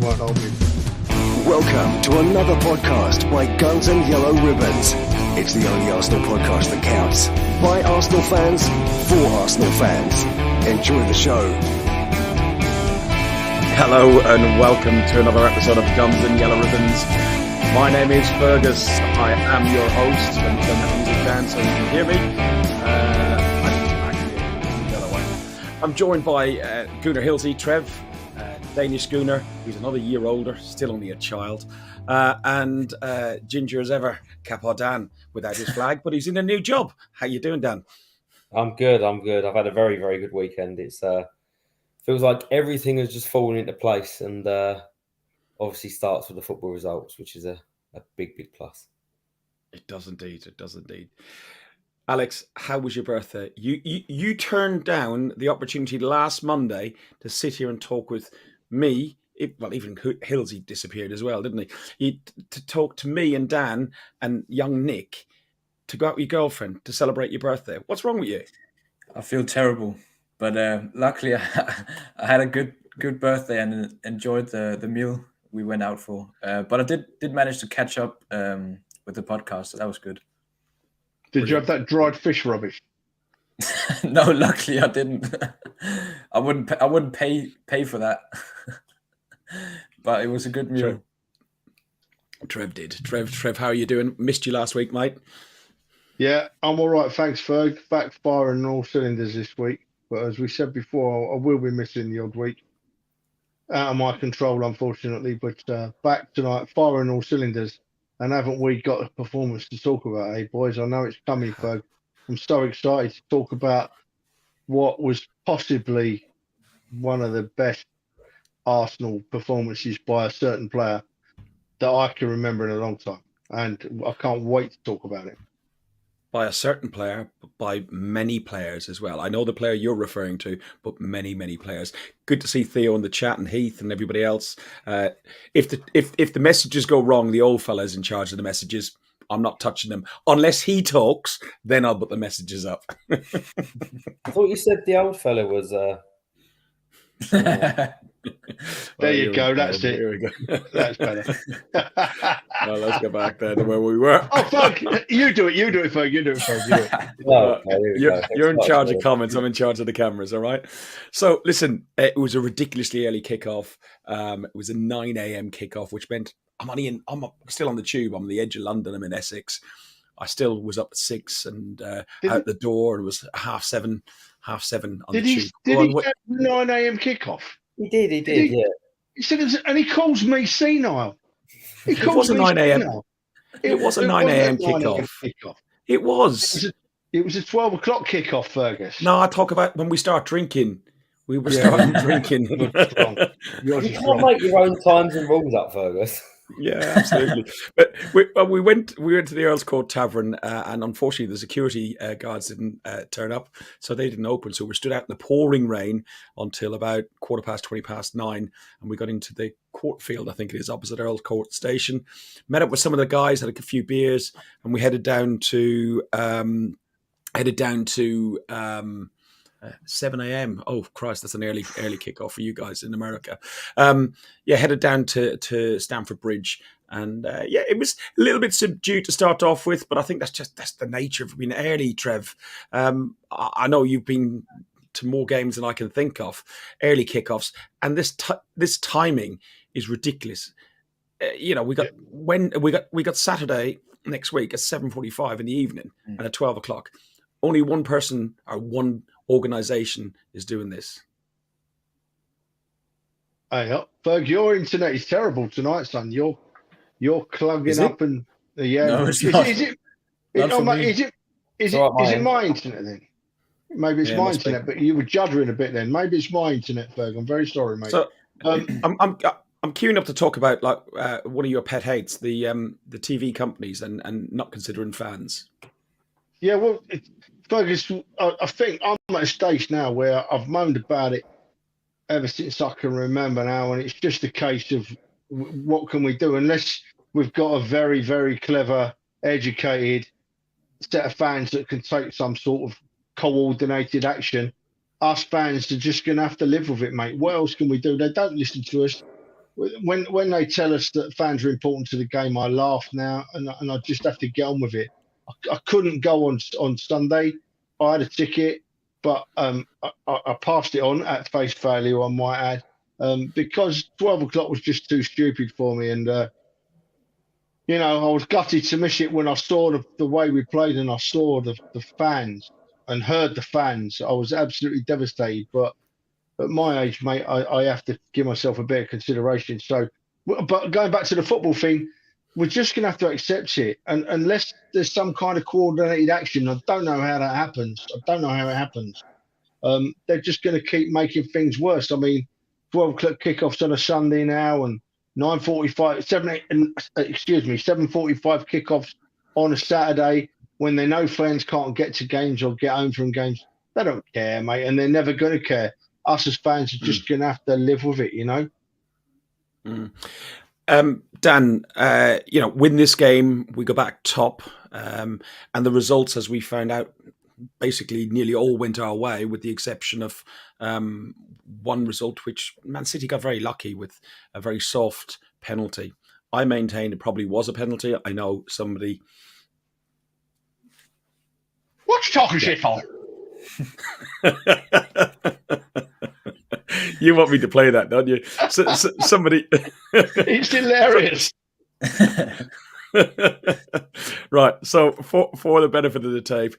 won't hold me. Welcome to another podcast by Guns and Yellow Ribbons. It's the only Arsenal podcast that counts. By Arsenal fans, for Arsenal fans. Enjoy the show. Hello and welcome to another episode of Guns and Yellow Ribbons. My name is Fergus. I am your host. Let me turn the music down so you can hear me. I'm joined by Gooner Trev, Danish Gooner. He's another year older, still only a child. And ginger as ever, Kappa Dan, without his flag, but he's in a new job. How you doing, Dan? I'm good. I've had a very, very good weekend. It's feels like everything has just fallen into place, and obviously starts with the football results, which is a big, big plus. It does indeed. Alex, how was your birthday? You turned down the opportunity last Monday to sit here and talk with me. Even Hillsy disappeared as well, didn't he? To talk to me and Dan and young Nick to go out with your girlfriend to celebrate your birthday. What's wrong with you? I feel terrible, but luckily I had a good birthday and enjoyed the meal we went out for. But I did manage to catch up with the podcast, so that was good. Did you have that dried fish rubbish? No, luckily I didn't. I wouldn't pay for that. But it was a good meal. Trev did. Trev, how are you doing? Missed you last week, mate. Yeah, I'm all right, thanks, Ferg. Back firing all cylinders this week. But as we said before, I will be missing the odd week. Out of my control, unfortunately. But back tonight, firing all cylinders. And haven't we got a performance to talk about, eh, boys? I know it's coming, Ferg. I'm so excited to talk about what was possibly one of the best Arsenal performances by a certain player that I can remember in a long time. And I can't wait to talk about it. By a certain player, but by many players as well. I know the player you're referring to, but many, many players. Good to see Theo in the chat and Heath and everybody else. If the messages go wrong, the old fella's in charge of the messages. I'm not touching them. Unless he talks, then I'll put the messages up. I thought you said the old fella was... There you go. That's it. Here we go. That's better. Well, let's go back there to where we were. Oh, fuck. You do it, Ferg. You do it. You're in charge of comments. I'm in charge of the cameras, all right? So, listen, it was a ridiculously early kickoff. It was a 9 a.m. kickoff, which meant I'm still on the tube. I'm on the edge of London. I'm in Essex. I still was up at 6 and out the door, and it was half seven on the tube. Did he have 9 a.m. kickoff? He did, yeah. He said, and he calls me senile. It was a 9 a.m. It was a 9 a.m. kickoff. It was. It was a 12 o'clock kickoff, Fergus. No, I talk about when we start drinking. We were starting drinking. You can't make your own times and rules up, Fergus. Yeah, absolutely. But we went to the Earl's Court Tavern, and unfortunately the security guards didn't turn up, so they didn't open. So we stood out in the pouring rain until about 9:15, and we got into the court field, I think it is, opposite Earl's Court Station. Met up with some of the guys, had a few beers, and we headed down to 7 a.m. Oh, Christ, that's an early kickoff for you guys in America. Headed down to Stamford Bridge. And it was a little bit subdued to start off with, but I think that's the nature of being early, Trev. I know you've been to more games than I can think of, early kickoffs, and this timing is ridiculous. We got Saturday next week at 7:45 in the evening and at 12 o'clock. Only one person or one organisation is doing this. Hey, Ferg, your internet is terrible tonight, son. You're clugging up and No, it's not. Is it my internet then? Maybe it's my internet, but you were juddering a bit then. Maybe it's my internet, Ferg. I'm very sorry, mate. So I'm queuing up to talk about one of your pet hates, the TV companies and not considering fans. Yeah, well, Fergus, I think I'm at a stage now where I've moaned about it ever since I can remember now, and it's just a case of what can we do unless we've got a very, very clever, educated set of fans that can take some sort of coordinated action. Us fans are just going to have to live with it, mate. What else can we do? They don't listen to us. when they tell us that fans are important to the game, I laugh now, and I just have to get on with it. I couldn't go on Sunday. I had a ticket, but I passed it on at face value, I might add, because 12 o'clock was just too stupid for me. And, you know, I was gutted to miss it when I saw the way we played and I saw the fans and heard the fans. I was absolutely devastated. But at my age, mate, I have to give myself a bit of consideration. So, but going back to the football thing, we're just going to have to accept it. And unless there's some kind of coordinated action, I don't know how that happens. I don't know how it happens. They're just going to keep making things worse. I mean, 12 o'clock kickoffs on a Sunday now, and 7:45 kickoffs on a Saturday when they know fans can't get to games or get home from games. They don't care, mate, and they're never going to care. Us as fans are just going to have to live with it, you know. Dan, you know, win this game, we go back top, and the results, as we found out, basically nearly all went our way, with the exception of one result, which Man City got very lucky with a very soft penalty. I maintain it probably was a penalty. I know somebody. What you talking shit for? You want me to play that, don't you? Somebody. It's hilarious. Right. So for the benefit of the tape,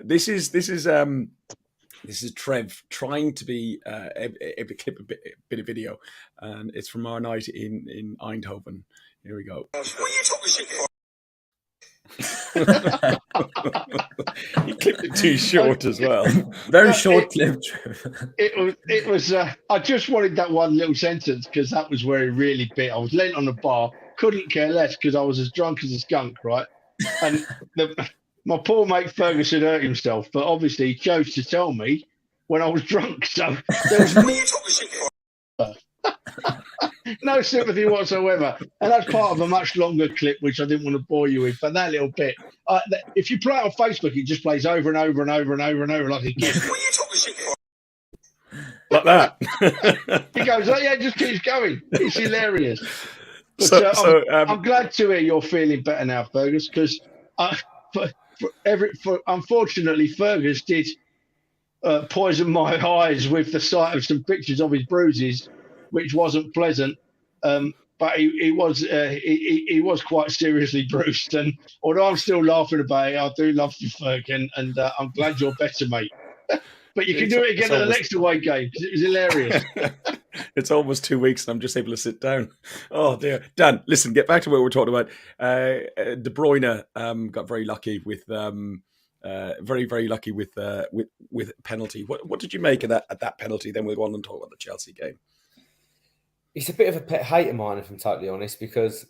this is Trev trying to be clip a bit of video, and it's from our night in Eindhoven. Here we go. What are you talking shit for? He clipped it too short as well. Very short clip. It was. I just wanted that one little sentence because that was where it really bit. I was lent on the bar, couldn't care less because I was as drunk as a skunk, right? And my poor mate Fergus had hurt himself, but obviously he chose to tell me when I was drunk. So there was no sympathy whatsoever. And that's part of a much longer clip, which I didn't want to bore you with. But that little bit, if you play it on Facebook, it just plays over and over and over and over and over like a gift. What are you talking shit for? Like that. He goes, oh yeah, it just keeps going. It's hilarious. But, I'm glad to hear you're feeling better now, Fergus, because unfortunately, Fergus did poison my eyes with the sight of some pictures of his bruises, which wasn't pleasant. But he was quite seriously bruised. And although I'm still laughing about it, I do love you, Ferg, and I'm glad you're better, mate. But you can do it again at the next away game because it was hilarious. It's almost 2 weeks and I'm just able to sit down. Oh dear. Dan, listen, get back to what we're talking about. De Bruyne got very lucky with very lucky with penalty. What did you make of that penalty? Then we'll go on and talk about the Chelsea game. It's a bit of a pet hate of mine, if I'm totally honest, because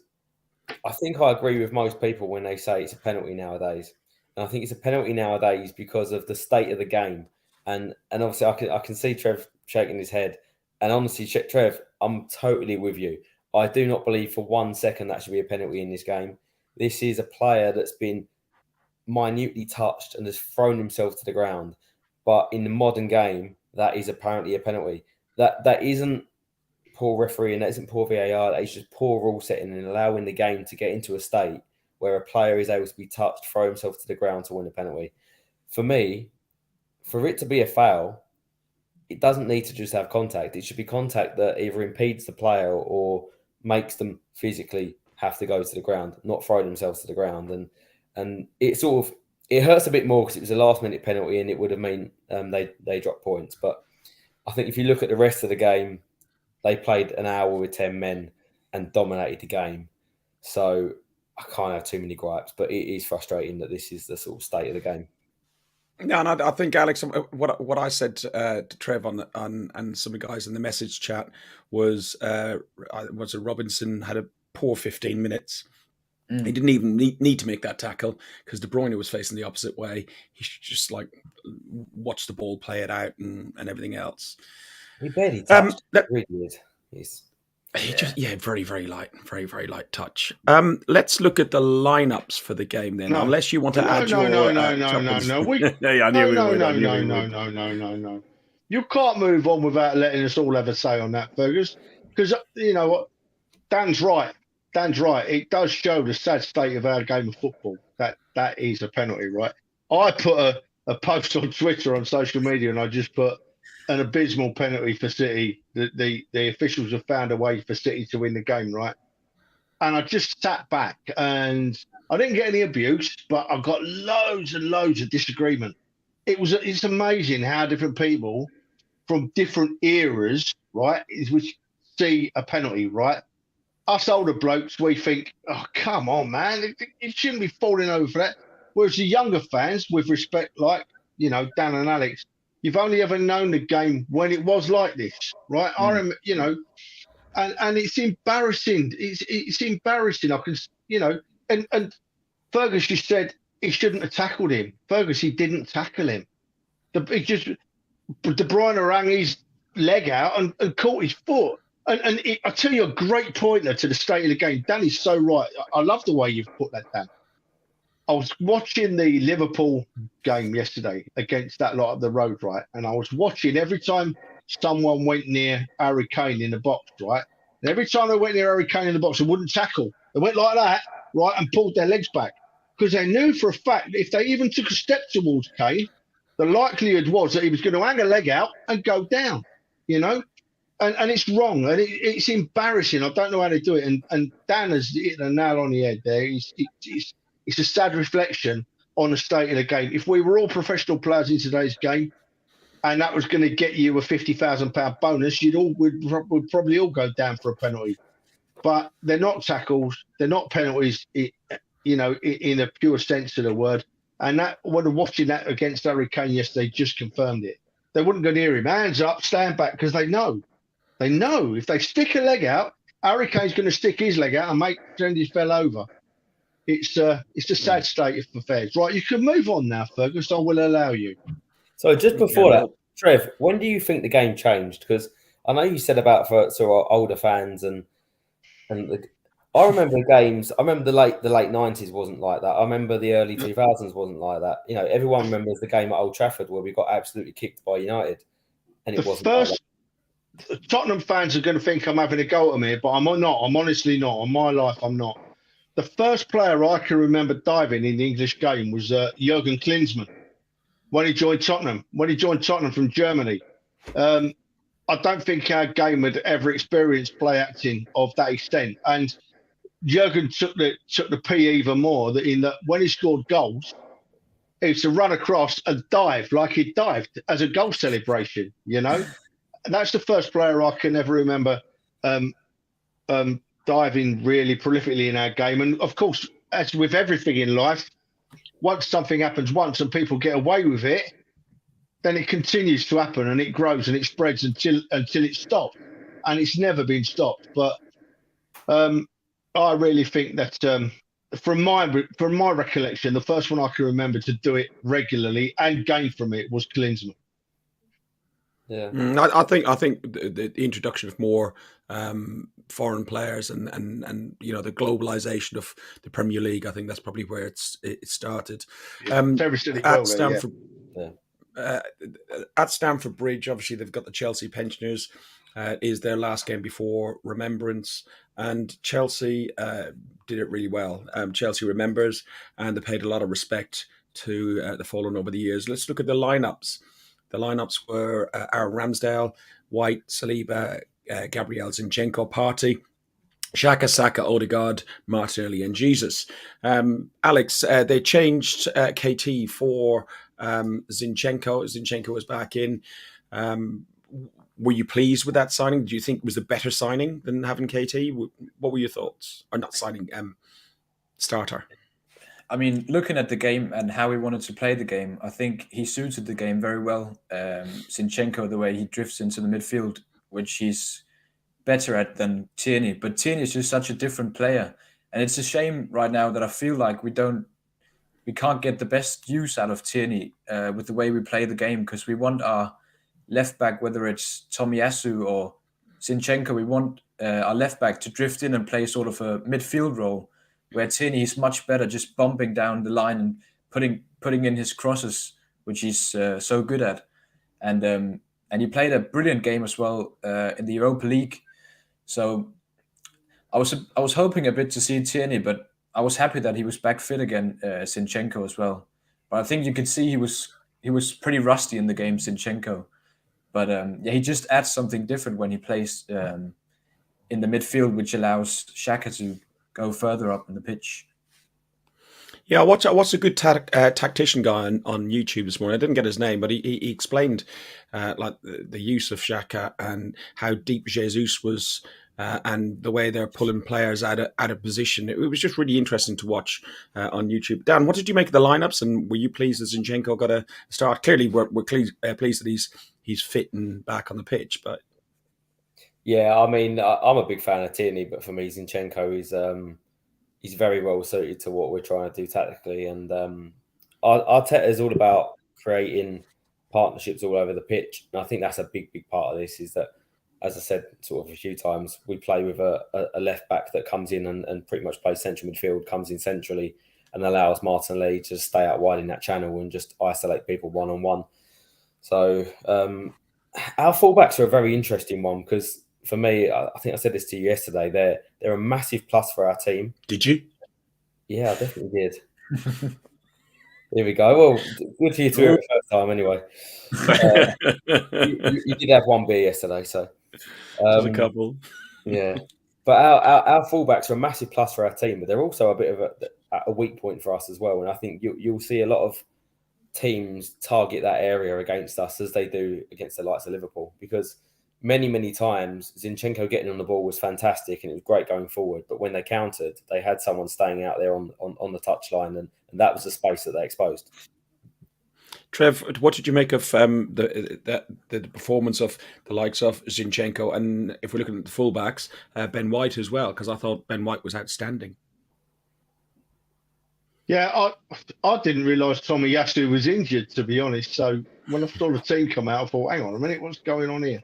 I think I agree with most people when they say it's a penalty nowadays. And I think it's a penalty nowadays because of the state of the game. And obviously I can see Trev shaking his head. And honestly, Trev, I'm totally with you. I do not believe for 1 second that should be a penalty in this game. This is a player that's been minutely touched and has thrown himself to the ground. But in the modern game, that is apparently a penalty. That isn't poor refereeing, that isn't poor VAR, that is just poor rule setting and allowing the game to get into a state where a player is able to be touched, throw himself to the ground to win a penalty. For me, for it to be a foul, it doesn't need to just have contact. It should be contact that either impedes the player or makes them physically have to go to the ground, not throw themselves to the ground. And it hurts a bit more because it was a last minute penalty and it would have meant they dropped points. But I think if you look at the rest of the game, they played an hour with 10 men and dominated the game. So I can't have too many gripes, but it is frustrating that this is the sort of state of the game. No, and I think, Alex, what I said to Trev and some of the guys in the message chat was Robinson had a poor 15 minutes. He didn't even need to make that tackle because De Bruyne was facing the opposite way. He should just watch the ball, play it out, and everything else. He barely touched. Really weird. Very, very light, very, very light touch. Let's look at the lineups for the game then. No. Unless you want to add your No. You can't move on without letting us all have a say on that, Fergus. because you know what, Dan's right. Dan's right. It does show the sad state of our game of football. That is a penalty, right? I put a post on Twitter on social media, and I just put an abysmal penalty for City. The officials have found a way for City to win the game, right? And I just sat back, and I didn't get any abuse, but I got loads and loads of disagreement. It's amazing how different people from different eras, right, which see a penalty, right? Us older blokes, we think, oh, come on, man, it shouldn't be falling over for that. Whereas the younger fans, with respect, like, you know, Dan and Alex, you've only ever known the game when it was like this, right? I remember, you know, and it's embarrassing. It's embarrassing. I can, you know, and Fergus just said he shouldn't have tackled him. Fergus, he didn't tackle him. He just, De Bruyne rang his leg out and caught his foot. And I tell you, a great pointer to the state of the game. Dan is so right. I love the way you've put that, Dan. I was watching the Liverpool game yesterday against that lot up the road, right? And I was watching every time someone went near Harry Kane in the box, right? And every time they went near Harry Kane in the box, they wouldn't tackle. They went like that, right, and pulled their legs back. Because they knew for a fact that if they even took a step towards Kane, the likelihood was that he was going to hang a leg out and go down, you know? And it's wrong, and it's embarrassing. I don't know how to do it. And Dan has hit the nail on the head there. It's a sad reflection on the state of the game. If we were all professional players in today's game, and that was going to get you a £50,000 bonus, we'd probably all go down for a penalty. But they're not tackles, they're not penalties, you know, in a pure sense of the word. And that, when watching that against Harry Kane yesterday, just confirmed it. They wouldn't go near him. Hands up, stand back, because they know. They know if they stick a leg out, Harry Kane's going to stick his leg out and send his fell over. It's a sad state of affairs. Right, you can move on now, Fergus. I will allow you. So just before that, Trev, when do you think the game changed? Because I know you said about for sort of older fans I remember games. I remember the late 90s wasn't like that. I remember the early 2000s wasn't like that. You know, everyone remembers the game at Old Trafford where we got absolutely kicked by United, and it wasn't like that. Tottenham fans are going to think I'm having a go at me, but I'm not. I'm honestly not. On my life, I'm not. The first player I can remember diving in the English game was Jurgen Klinsmann when he joined Tottenham. When he joined Tottenham from Germany, I don't think our game had ever experienced play acting of that extent. And Jurgen took the P even more. That when he scored goals, he used to run across and dive like he dived as a goal celebration. You know. That's the first player I can ever remember diving really prolifically in our game. And of course, as with everything in life, once something happens once and people get away with it, then it continues to happen and it grows and it spreads until it stops. And it's never been stopped. But I really think that from my recollection, the first one I can remember to do it regularly and gain from it was Klinsmann. Yeah, I think the introduction of more foreign players and you know the globalization of the Premier League, I think that's probably where it started. At Stamford, at Stamford Bridge, obviously they've got the Chelsea pensioners. Is their last game before Remembrance, and Chelsea did it really well. Chelsea remembers, and they paid a lot of respect to the fallen over the years. Let's look at the lineups. The lineups were Aaron Ramsdale, White, Saliba, Gabriel Zinchenko, Partey, Xhaka, Saka, Odegaard, Martinelli, and Jesus. Alex, they changed KT for Zinchenko. Zinchenko was back in. Were you pleased with that signing? Do you think it was a better signing than having KT? What were your thoughts? Or not signing, starter. I mean, looking at the game and how he wanted to play the game, I think he suited the game very well. Zinchenko, the way he drifts into the midfield, which he's better at than Tierney. But Tierney is just such a different player. And it's a shame right now that I feel like we can't get the best use out of Tierney with the way we play the game, because we want our left back, whether it's Tomiyasu or Zinchenko, we want our left back to drift in and play sort of a midfield role, where Tierney is much better just bumping down the line and putting in his crosses, which he's so good at. And he played a brilliant game as well in the Europa League. So I was hoping a bit to see Tierney, but I was happy that he was back fit again, Zinchenko as well. But I think you could see he was pretty rusty in the game, Zinchenko. But yeah, he just adds something different when he plays in the midfield, which allows Xhaka to go further up in the pitch. Yeah, I watched a good tactician guy on YouTube this morning. I didn't get his name, but he explained like the use of Xhaka and how deep Jesus was, and the way they're pulling players out of position. It was just really interesting to watch on YouTube. Dan, what did you make of the lineups, and were you pleased that Zinchenko got a start? Clearly, we're pleased that he's fit and back on the pitch, but. Yeah, I mean, I'm a big fan of Tierney, but for me, Zinchenko is he's very well suited to what we're trying to do tactically. And Arteta is all about creating partnerships all over the pitch. And I think that's a big, big part of this is that, as I said sort of a few times, we play with a left back that comes in and pretty much plays central midfield, comes in centrally and allows Martinelli to stay out wide in that channel and just isolate people one-on-one. So our fullbacks are a very interesting one because for me, I think I said this to you yesterday, they're a massive plus for our team. Did you? Yeah, I definitely did. Here we go. Well, good for you to hear it the first time anyway. You did have one beer yesterday, so. Just a couple. Yeah. But our fullbacks are a massive plus for our team, but they're also a bit of a weak point for us as well. And I think you'll see a lot of teams target that area against us as they do against the likes of Liverpool, because many times Zinchenko getting on the ball was fantastic and it was great going forward, but when they countered, they had someone staying out there on the touchline, and that was the space that they exposed. Trev, what did you make of the performance of the likes of Zinchenko, and if we're looking at the fullbacks, Ben White as well? Because I thought Ben White was outstanding. Yeah, I didn't realise Tomiyasu was injured, to be honest. So when I saw the team come out, I thought, hang on a minute, what's going on here?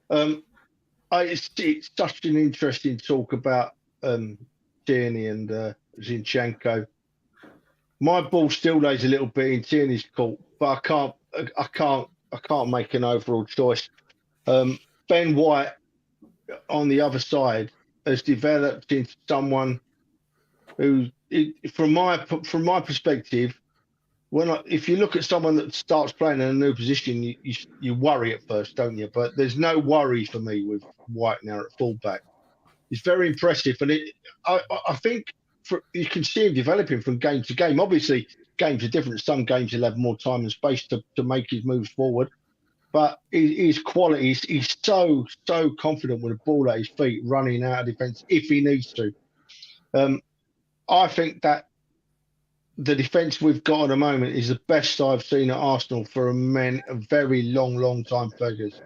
It's such an interesting talk about Tierney and Zinchenko. My ball still lays a little bit in Tierney's court, but I can't make an overall choice. Ben White on the other side has developed into someone who, from my perspective, if you look at someone that starts playing in a new position, you worry at first, don't you? But there's no worry for me with White now at fullback. It's very impressive, and I think you can see him developing from game to game. Obviously, games are different. Some games he'll have more time and space to make his moves forward. But his quality, he's so confident with the ball at his feet, running out of defence if he needs to. I think that the defence we've got at the moment is the best I've seen at Arsenal for a very long time, Fergus.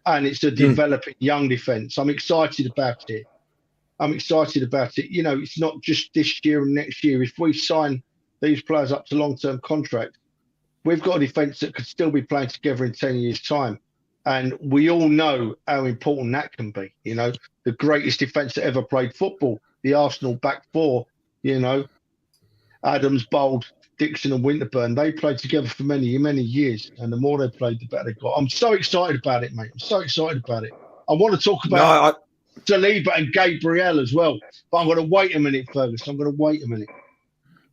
And it's a developing young defence. I'm excited about it. You know, it's not just this year and next year. If we sign these players up to long-term contracts, we've got a defence that could still be playing together in 10 years' time. And we all know how important that can be. You know, the greatest defence that ever played football, the Arsenal back four, you know, Adams, Bold, Dixon and Winterburn, they played together for many years. And the more they played, the better they got. I'm so excited about it, mate. I'm so excited about it. I want to talk about Saliba and Gabriel as well. But I'm going to wait a minute, Fergus. I'm going to wait a minute.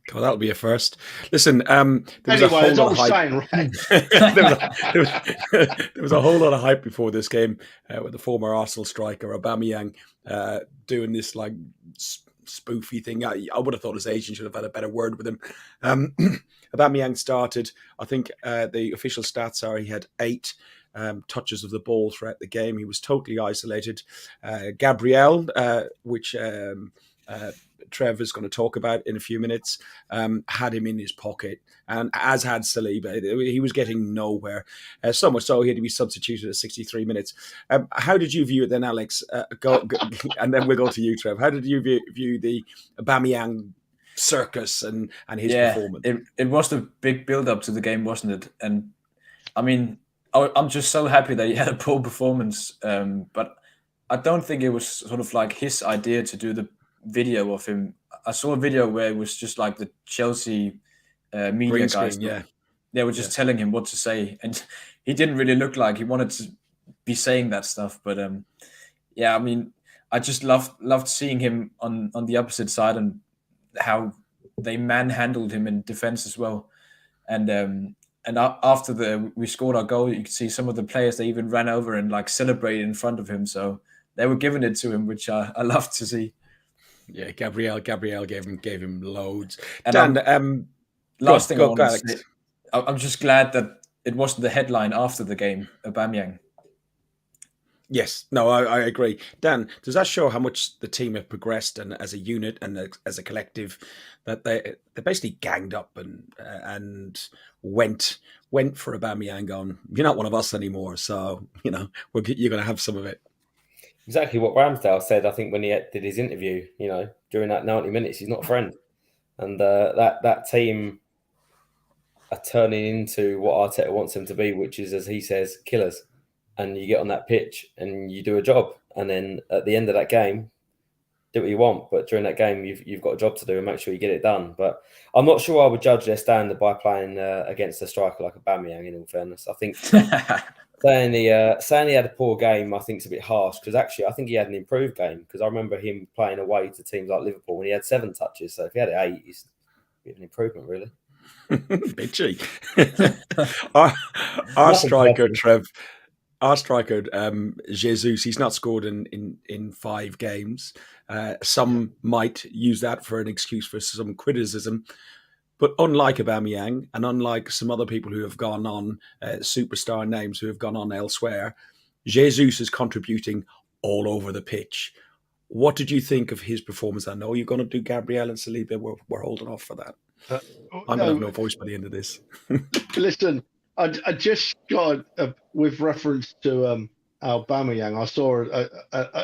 God, that'll be a first. Listen, there was anyway, a whole lot of hype. Saying, right? there was a whole lot of hype before this game with the former Arsenal striker Aubameyang doing this like spoofy thing. I would have thought his agent should have had a better word with him. Aubameyang started. I think the official stats are he had 8 touches of the ball throughout the game. He was totally isolated. Gabriel, which Trev is going to talk about in a few minutes, had him in his pocket, and as had Saliba. He was getting nowhere. So much so he had to be substituted at 63 minutes. How did you view it then, Alex? Go, and then we'll go to you, Trev. How did you view the Aubameyang circus and his performance? It was a big build-up to the game, wasn't it? And I mean, I'm just so happy that he had a poor performance, but I don't think it was sort of like his idea to do the video of him. I saw a video where it was just like the Chelsea media guys. They were just telling him what to say, and he didn't really look like he wanted to be saying that stuff. But I mean, I just loved seeing him on the opposite side and how they manhandled him in defense as well. And after we scored our goal, you could see some of the players, they even ran over and like celebrated in front of him. So they were giving it to him, which I loved to see. Yeah, Gabriel gave him loads. And Dan, last thing I go, want to Alex. say, I'm just glad that it wasn't the headline after the game, Aubameyang. Yes, no, I agree. Dan, does that show how much the team have progressed and as a unit and as a collective, that they basically ganged up and went for Aubameyang, going, you're not one of us anymore, so you're going to have some of it. Exactly what Ramsdale said, I think, when he did his interview, during that 90 minutes, he's not a friend. And that team are turning into what Arteta wants them to be, which is, as he says, killers. And you get on that pitch and you do a job. And then at the end of that game, do what you want. But during that game, you've got a job to do and make sure you get it done. But I'm not sure I would judge their standard by playing against a striker like Aubameyang, in all fairness. I think saying he had a poor game, I think, is a bit harsh, because actually I think he had an improved game, because I remember him playing away to teams like Liverpool when he had 7 touches. So if he had 8, he's a bit of an improvement, really. Bitchy. Our striker, Trev. Our striker, Jesus, he's not scored in 5 games. Some might use that for an excuse for some criticism. But unlike Aubameyang and unlike some other people who have gone on, superstar names who have gone on elsewhere, Jesus is contributing all over the pitch. What did you think of his performance? I know you're going to do Gabriel and Saliba. We're holding off for that. I'm going to have no voice by the end of this. Listen, I just got, with reference to Aubameyang, I saw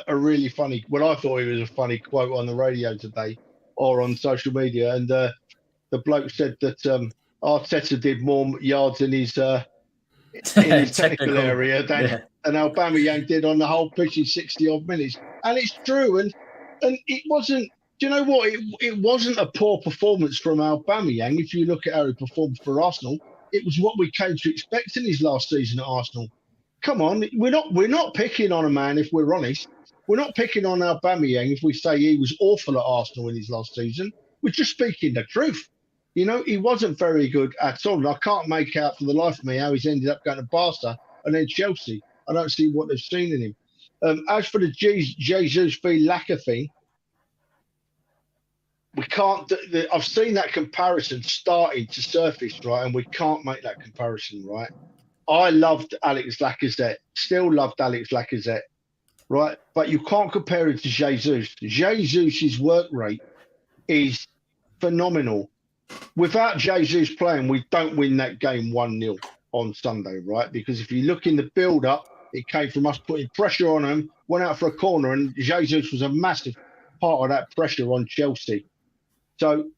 a really funny, well, I thought it was a funny quote on the radio today or on social media, and the bloke said that Arteta did more yards in his technical area than Aubameyang did on the whole pitch in 60-odd minutes. And it's true, and it wasn't, do you know what, it wasn't a poor performance from Aubameyang. If you look at how he performed for Arsenal, it was what we came to expect in his last season at Arsenal. Come on, we're not picking on a man, if we're honest. We're not picking on Aubameyang if we say he was awful at Arsenal in his last season. We're just speaking the truth. He wasn't very good at all. I can't make out for the life of me how he's ended up going to Barca and then Chelsea. I don't see what they've seen in him. As for the Jesus v. Laka thing, we can't. I've seen that comparison starting to surface, right, and we can't make that comparison, right. I loved Alex Lacazette, still loved Alex Lacazette, right, but you can't compare it to Jesus. Jesus's work rate is phenomenal. Without Jesus playing, we don't win that game 1-0 on Sunday, right? Because if you look in the build-up, it came from us putting pressure on them, went out for a corner, and Jesus was a massive part of that pressure on Chelsea. So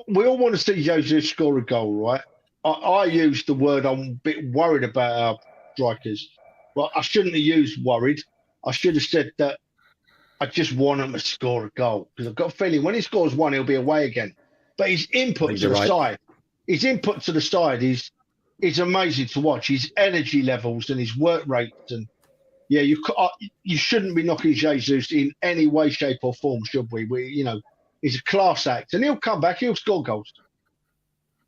we all want to see Jesus score a goal, right? I used the word, I'm a bit worried about our strikers. Well, I shouldn't have used worried. I should have said that I just want him to score a goal, because I've got a feeling when he scores 1, he'll be away again. But his input to the side, is amazing to watch. His energy levels and his work rates, and you shouldn't be knocking Jesus in any way, shape, or form, should we? He's a class act, and he'll come back. He'll score goals.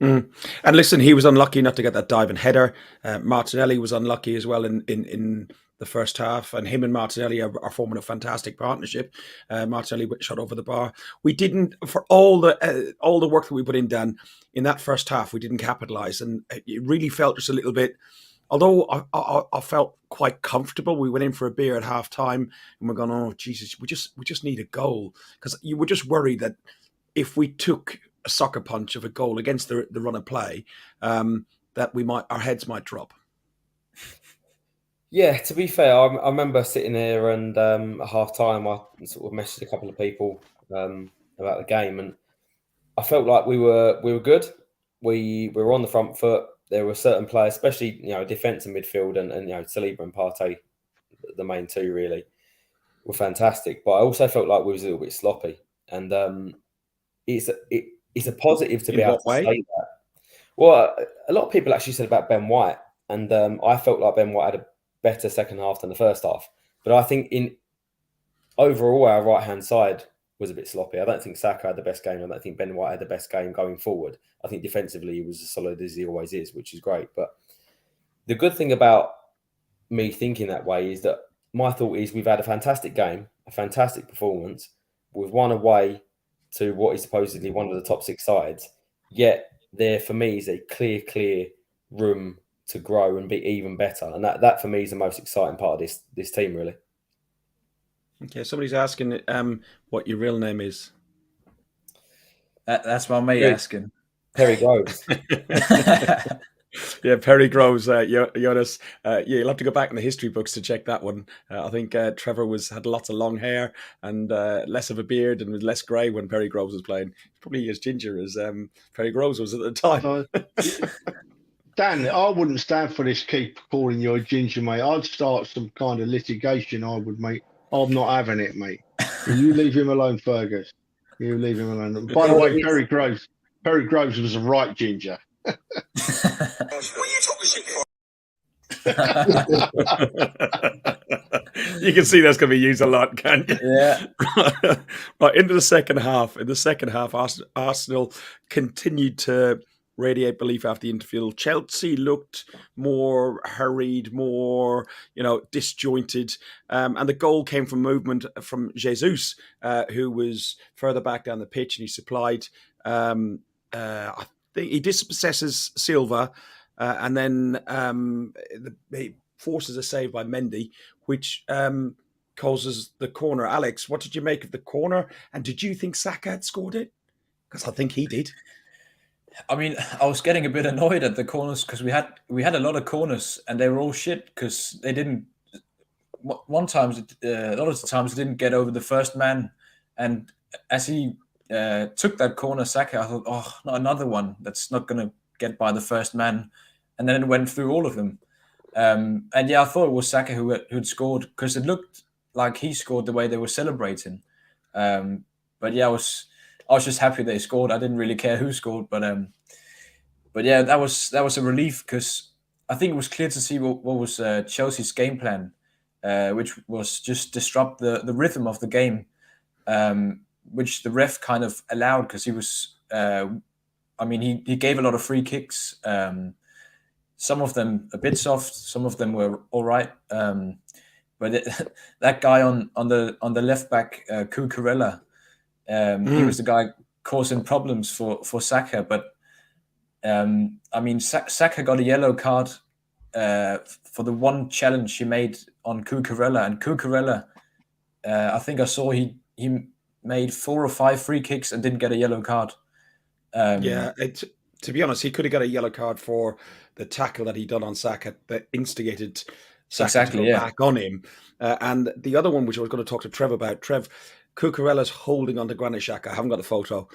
And listen, he was unlucky not to get that diving header. Martinelli was unlucky as well in the first half, and him and Martinelli are forming a fantastic partnership. Martinelli shot over the bar. We didn't, for all the work that we put in, Dan, in that first half, we didn't capitalise, and it really felt just a little bit. Although I felt quite comfortable, we went in for a beer at half time, and we're going, oh Jesus, we just need a goal, because you were just worried that if we took a sucker punch of a goal against the run of play, that our heads might drop. Yeah, to be fair, I remember sitting there and at half time, I sort of messaged a couple of people about the game, and I felt like we were good. We were on the front foot. There were certain players, especially defence and midfield, and Saliba and Partey, the main two really, were fantastic. But I also felt like we was a little bit sloppy, and it's a positive to be able to say that. Well, a lot of people actually said about Ben White, and I felt like Ben White had a better second half than the first half. But I think overall, our right-hand side was a bit sloppy. I don't think Saka had the best game. I don't think Ben White had the best game going forward. I think defensively he was as solid as he always is, which is great. But the good thing about me thinking that way is that my thought is we've had a fantastic game, a fantastic performance. We've won away to what is supposedly one of the top 6 sides. Yet there, for me, is a clear room to grow and be even better. And that for me is the most exciting part of this team, really. Okay, somebody's asking what your real name is. That's my mate asking. Perry Groves. Yeah, Perry Groves, Jonas. You'll have to go back in the history books to check that one. I think Trevor had lots of long hair and less of a beard and was less grey when Perry Groves was playing. Probably as ginger as Perry Groves was at the time. Dan, I wouldn't stand for this. Keep calling you a ginger, mate. I'd start some kind of litigation. I would, mate. I'm not having it, mate. You leave him alone, Fergus. You leave him alone. By the way, Perry Groves was a right ginger. What are you talking shit for? You can see that's going to be used a lot, can't you? Yeah. Right, into the second half. In the second half, Arsenal continued to radiate belief after the interval. Chelsea looked more hurried, more, disjointed. And the goal came from movement from Jesus, who was further back down the pitch, and he supplied, I think he dispossesses Silva, and then he forces a save by Mendy, which causes the corner. Alex, what did you make of the corner? And did you think Saka had scored it? Because I think he did. I mean, I was getting a bit annoyed at the corners because we had a lot of corners and they were all shit because they didn't. A lot of the times they didn't get over the first man, and as he took that corner, Saka, I thought, oh, not another one that's not going to get by the first man, and then it went through all of them. And yeah, I thought it was Saka who'd scored because it looked like he scored the way they were celebrating. But yeah, I was just happy they scored. I didn't really care who scored, but yeah, that was a relief because I think it was clear to see what was Chelsea's game plan, which was just disrupt the rhythm of the game, which the ref kind of allowed because he was. He gave a lot of free kicks. Some of them a bit soft, some of them were all right. But that guy on the left back, Cucurella. He was the guy causing problems for Saka, but Saka got a yellow card for the one challenge he made on Cucurella, and Cucurella, I think I saw he made 4 or 5 free kicks and didn't get a yellow card. To be honest, he could have got a yellow card for the tackle that he done on Saka that instigated Saka to go back on him. And the other one, which I was going to talk to Trev about, Cucurella's holding on to Granit Xhaka. I haven't got the photo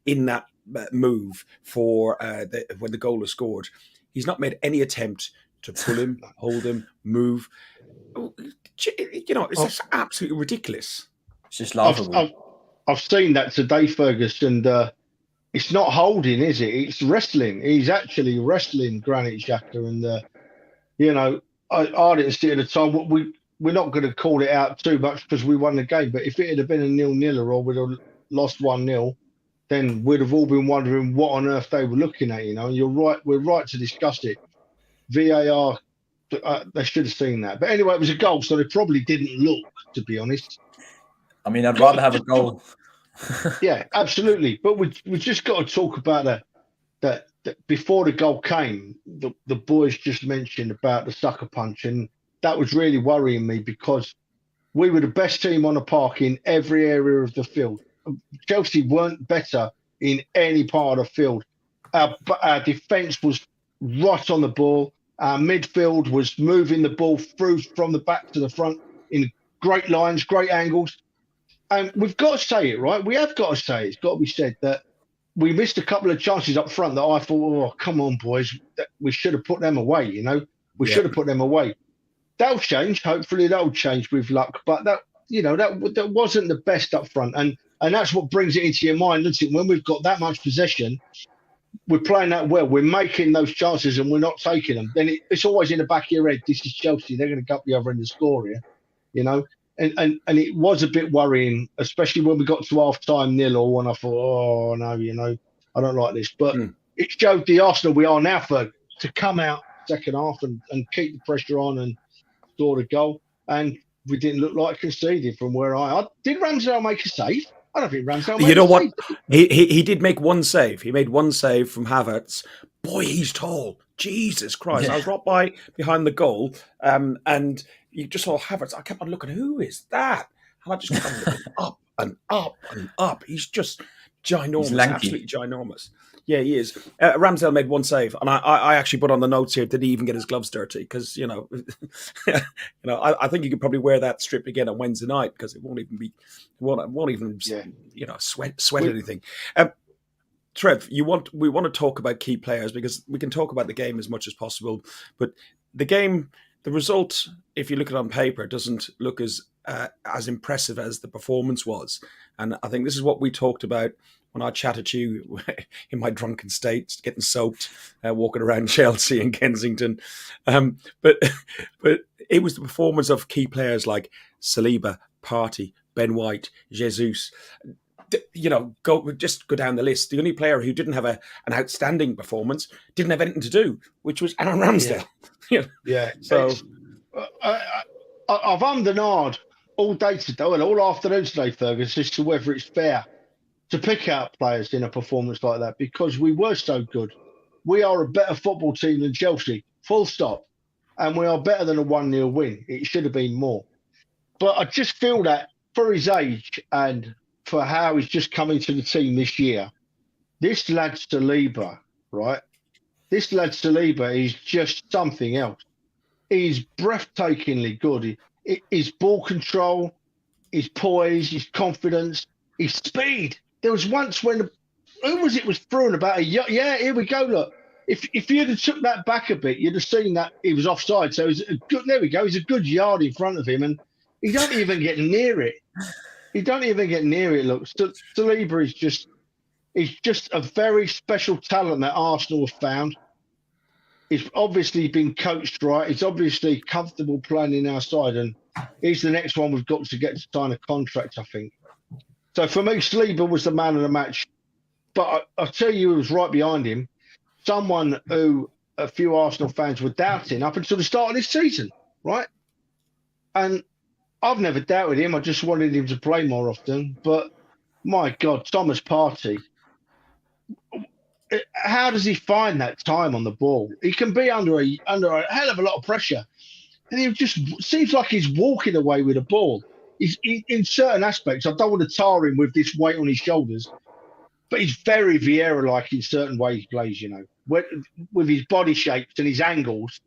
in that move for when the goal was scored. He's not made any attempt to pull him, hold him, move. It's just absolutely ridiculous. It's just laughable. I've seen that today, Fergus, and it's not holding, is it? It's wrestling. He's actually wrestling Granit Xhaka, and I didn't see it at the time. We're not going to call it out too much because we won the game. But if it had been a 0-0 or we'd have lost 1-0, then we'd have all been wondering what on earth they were looking at. And you're right. We're right to discuss it. VAR, they should have seen that. But anyway, it was a goal, so they probably didn't look, to be honest. I mean, I'd rather have a goal. Yeah, absolutely. But we just got to talk about that before the goal came, the boys just mentioned about the sucker punch, and that was really worrying me because we were the best team on the park in every area of the field. Chelsea weren't better in any part of the field. Our defence was right on the ball. Our midfield was moving the ball through from the back to the front in great lines, great angles. And we've got to say it, right? We have got to say it. It's got to be said that we missed a couple of chances up front that I thought, oh, come on, boys. We should have put them away, We should have put them away. That'll change. Hopefully that'll change with luck. But that wasn't the best up front. And that's what brings it into your mind, doesn't it? When we've got that much possession, we're playing that well. We're making those chances and we're not taking them. Then it's always in the back of your head, this is Chelsea. They're going to go up the other end and score here, and it was a bit worrying, especially when we got to half time 0-0, and I thought, oh no, I don't like this. But it showed the Arsenal we are now, Ferg, to come out second half and keep the pressure on and score the goal. And we didn't look like conceding from where I did. Ramsdale make a save? I don't think Ramsdale made You know a what? save. He did make one save. He made one save from Havertz. Boy, he's tall. Jesus Christ. Yeah. I was right behind the goal, and you just saw Havertz. I kept on looking, who is that? And I just kept on looking up and up and up. He's just ginormous, absolutely ginormous. Yeah, he is. Ramsdale made one save, and I actually put on the notes here, did he even get his gloves dirty? Because, I think you could probably wear that strip again on Wednesday night because it won't even sweat anything. Trev, we want to talk about key players because we can talk about the game as much as possible, but the result, if you look at it on paper, doesn't look as impressive as the performance was. And I think this is what we talked about when I chatted to you in my drunken state, getting soaked, walking around Chelsea and Kensington. But it was the performance of key players like Saliba, Partey, Ben White, Jesus. Go down the list. The only player who didn't have an outstanding performance didn't have anything to do, which was Aaron Ramsdale. Yeah. So I've ummed and ahed all day today, and all afternoon today, Fergus, as to whether it's fair to pick out players in a performance like that because we were so good. We are a better football team than Chelsea, full stop. And we are better than a 1-0 win. It should have been more. But I just feel that for his age and for how he's just come into the team this year, this lad Saliba, right? This lad Saliba is just something else. He's breathtakingly good. His ball control, his poise, his confidence, his speed. There was once when, who was it was thrown about here we go, look. If you'd have took that back a bit, you'd have seen that he was offside. So there we go. He's a good yard in front of him, and he don't even get near it. Look, Saliba is just a very special talent that Arsenal have found. He's obviously been coached right. He's obviously comfortable playing in our side, and he's the next one we've got to get to sign a contract, I think. So for me, Saliba was the man of the match. But I'll tell you who was right behind him, someone who a few Arsenal fans were doubting up until the start of this season, right? And I've never doubted him. I just wanted him to play more often. But my God, Thomas Partey, how does he find that time on the ball? He can be under a hell of a lot of pressure. And he just seems like he's walking away with the ball. In certain aspects, I don't want to tar him with this weight on his shoulders, but he's very Vieira-like in certain ways he plays, with his body shapes and his angles.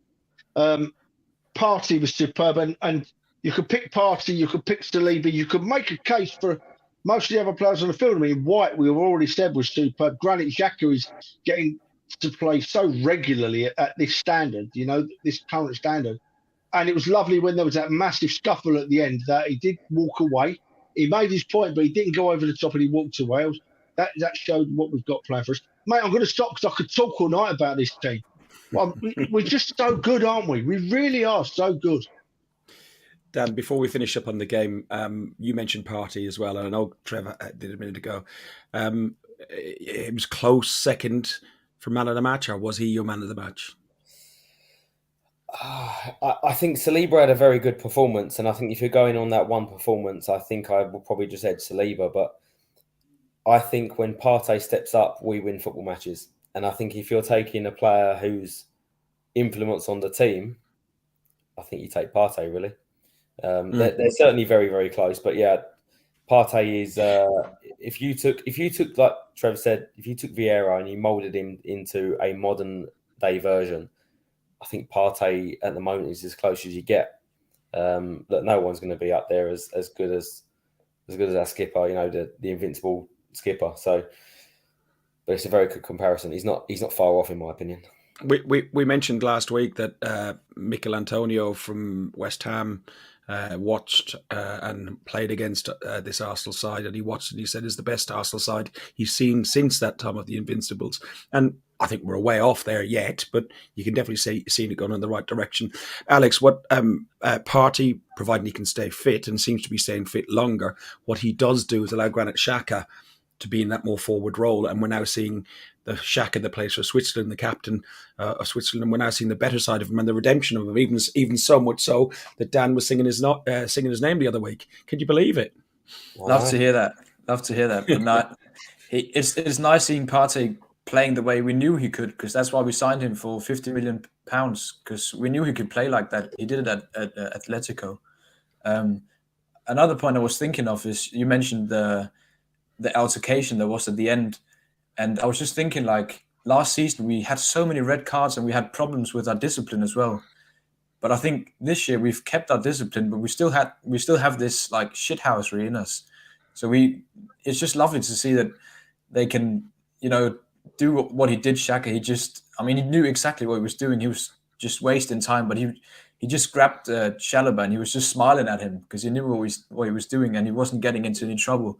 Partey was superb, and you could pick Partey, you could pick Saliba, you could make a case for most of the other players on the field. I mean, White, we already said, was superb. Granit Xhaka is getting to play so regularly at this standard, this current standard. And it was lovely when there was that massive scuffle at the end that he did walk away. He made his point, but he didn't go over the top and he walked away. That showed what we've got playing for us. Mate, I'm going to stop because I could talk all night about this team. Well, we're just so good, aren't we? We really are so good. Dan, before we finish up on the game, you mentioned Partey as well, and I know Trevor did a minute ago. It was close second for man of the match, or was he your man of the match? I think Saliba had a very good performance, and I think if you're going on that one performance, I think I will probably just edge Saliba. But I think when Partey steps up, we win football matches. And I think if you're taking a player who's influence on the team, I think you take Partey, really. They're certainly very, very close. But yeah, Partey is, if you took, like Trev said, if you took Vieira and you moulded him into a modern day version, I think Partey at the moment is as close as you get. That no one's going to be up there as good as our skipper, the invincible skipper. So, but it's a very good comparison. He's not far off in my opinion. We mentioned last week that Mikel Antonio from West Ham watched and played against this Arsenal side, and he watched and he said is the best Arsenal side he's seen since that time of the Invincibles. And I think we're way off there yet, but you can definitely see it going in the right direction. Alex, what Partey, providing he can stay fit and seems to be staying fit longer, what he does do is allow Granit Xhaka to be in that more forward role, and we're now seeing the Xhaka that plays for Switzerland, the captain of Switzerland, and we're now seeing the better side of him and the redemption of him, even so much so that Dan was singing his name the other week. Can you believe it? Love to hear that. But not, it's nice seeing Partey playing the way we knew he could, because that's why we signed him for £50 million, because we knew he could play like that. He did it at Atletico. Another point I was thinking of is you mentioned the altercation that was at the end, and I was just thinking, like, last season we had so many red cards and we had problems with our discipline as well. But I think this year we've kept our discipline, but we still have this like shithousery in us. So it's just lovely to see that they can, do what he did, Xhaka. He knew exactly what he was doing. He was just wasting time, but he just grabbed Chalobah and he was just smiling at him because he knew what he was doing and he wasn't getting into any trouble.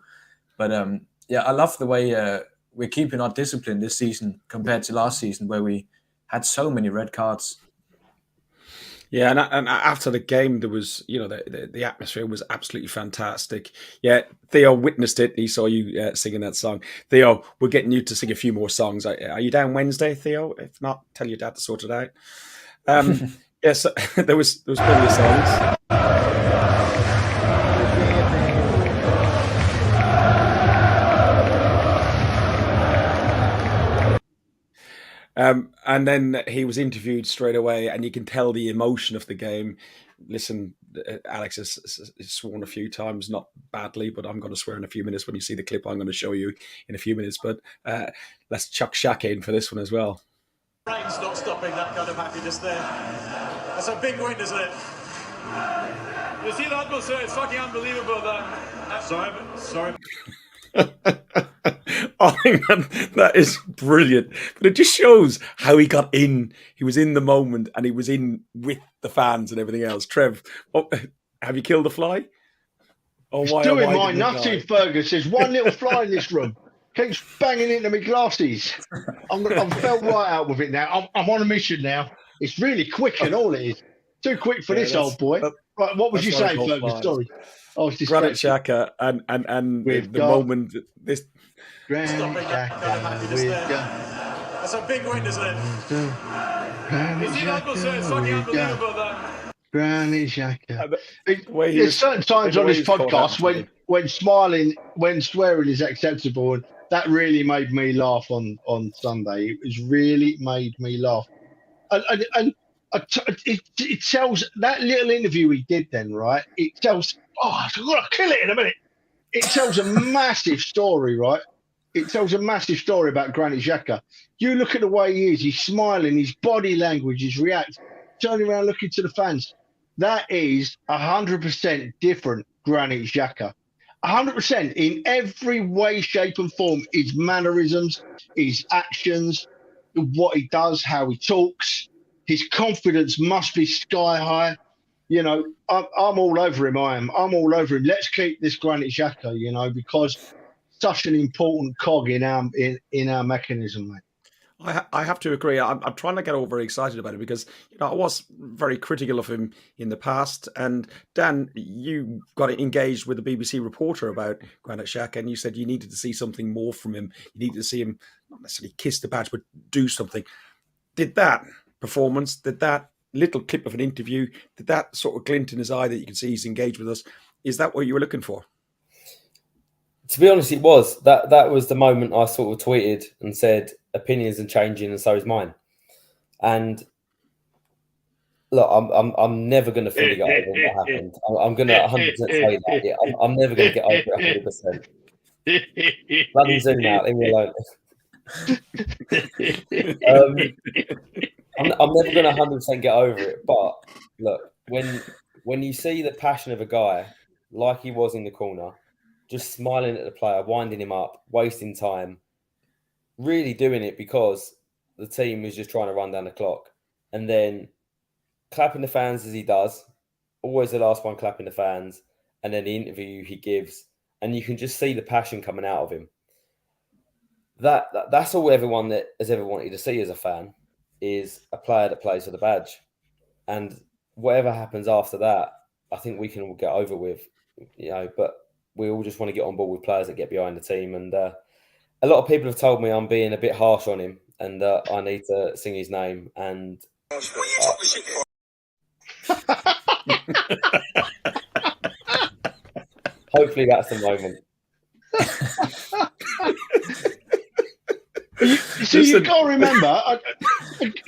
But I love the way we're keeping our discipline this season compared to last season where we had so many red cards. Yeah, and after the game, there was, the atmosphere was absolutely fantastic. Yeah, Theo witnessed it. He saw you singing that song. Theo, we're getting you to sing a few more songs. Are you down Wednesday, Theo? If not, tell your dad to sort it out. Yes, there was plenty of songs. And then he was interviewed straight away, and you can tell the emotion of the game. Listen, Alex has sworn a few times, not badly, but I'm going to swear in a few minutes when you see the clip I'm going to show you in a few minutes. But let's chuck Xhaka in for this one as well. Brighton's not stopping that kind of happiness there. That's a big win, isn't it? You see the atmosphere? It's fucking unbelievable. Sorry. I think that is brilliant, but it just shows how he got in. He was in the moment, and he was in with the fans and everything else. Trev, have you killed a fly? Oh, why? Doing my nothing, Fergus. There's one little fly in this room. Keeps banging into my glasses. I'm felt right out with it now. I'm on a mission now. It's really quick and all it is. Too quick for this old boy. Right, what was you saying, Fergus? Sorry. Granit Xhaka and the moment this. Stopping that kind of happiness there. That's a big win, isn't it? You see the atmosphere? It's fucking unbelievable. Granit Xhaka. There's certain times on this podcast when swearing is acceptable, and that really made me laugh on Sunday. It was really made me laugh, and it tells that little interview he did then, right? It tells. Oh, I'm gonna kill it in a minute. It tells a massive story, right? It tells a massive story about Granit Xhaka. You look at the way he is. He's smiling. His body language, his reaction, turning around, looking to the fans. That is 100% different Granit Xhaka. 100% in every way, shape and form. His mannerisms, his actions, what he does, how he talks. His confidence must be sky high. I'm all over him. I'm all over him. Let's keep this Granit Xhaka, because such an important cog in our mechanism, mate. I have to agree. I'm trying to get over excited about it because I was very critical of him in the past. And Dan, you got engaged with a BBC reporter about Granit Xhaka, and you said you needed to see something more from him. You needed to see him not necessarily kiss the badge, but do something. Did that performance? Did that little clip of an interview? Did that sort of glint in his eye that you can see he's engaged with us? Is that what you were looking for? To be honest, it was. That was the moment I sort of tweeted and said, opinions are changing and so is mine. And look, I'm never going to fully get over what happened. I'm going to 100% say that. Yeah, I'm never going to get over it 100%. Bloody zoom out, leave me alone. I'm never going to 100% get over it. But look, when you see the passion of a guy like he was in the corner, just smiling at the player, winding him up, wasting time, really doing it because the team was just trying to run down the clock, and then clapping the fans as he does, always the last one clapping the fans, and then the interview he gives, and you can just see the passion coming out of him. That's all everyone that has ever wanted to see as a fan, is a player that plays for the badge. And whatever happens after that, I think we can all get over with, but we all just want to get on board with players that get behind the team. And a lot of people have told me I'm being a bit harsh on him, and I need to sing his name. And hopefully that's the moment. You got to remember,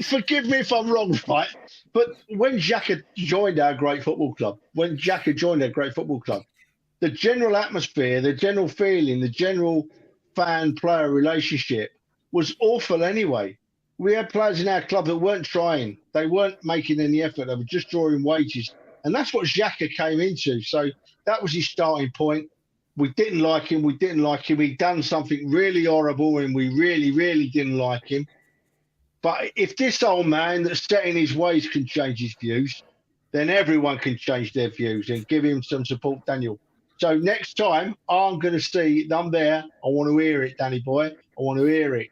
forgive me if I'm wrong, right? But when Xhaka joined our great football club, the general atmosphere, the general feeling, the general fan-player relationship was awful anyway. We had players in our club that weren't trying. They weren't making any effort. They were just drawing wages. And that's what Xhaka came into. So that was his starting point. We didn't like him. He'd done something really horrible, and we really, really didn't like him. But if this old man that's set in his ways can change his views, then everyone can change their views, and give him some support, Daniel. So next time I'm going to see I'm there. I want to hear it, Danny boy. I want to hear it.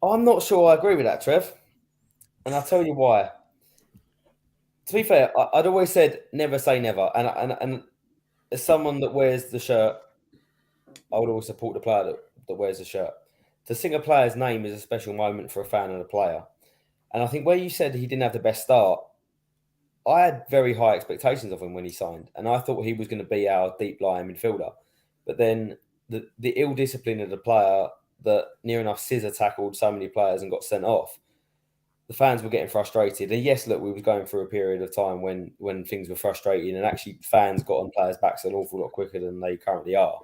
I'm not sure I agree with that, Trev. And I'll tell you why. To be fair, I'd always said never say never. And as someone that wears the shirt, I would always support the player that wears the shirt. To sing a player's name is a special moment for a fan and a player. And I think where you said he didn't have the best start, I had very high expectations of him when he signed. And I thought he was going to be our deep-lying midfielder. But then the ill discipline of the player that near enough scissor tackled so many players and got sent off, the fans were getting frustrated. And yes, look, we were going through a period of time when things were frustrating, and actually fans got on players' backs an awful lot quicker than they currently are.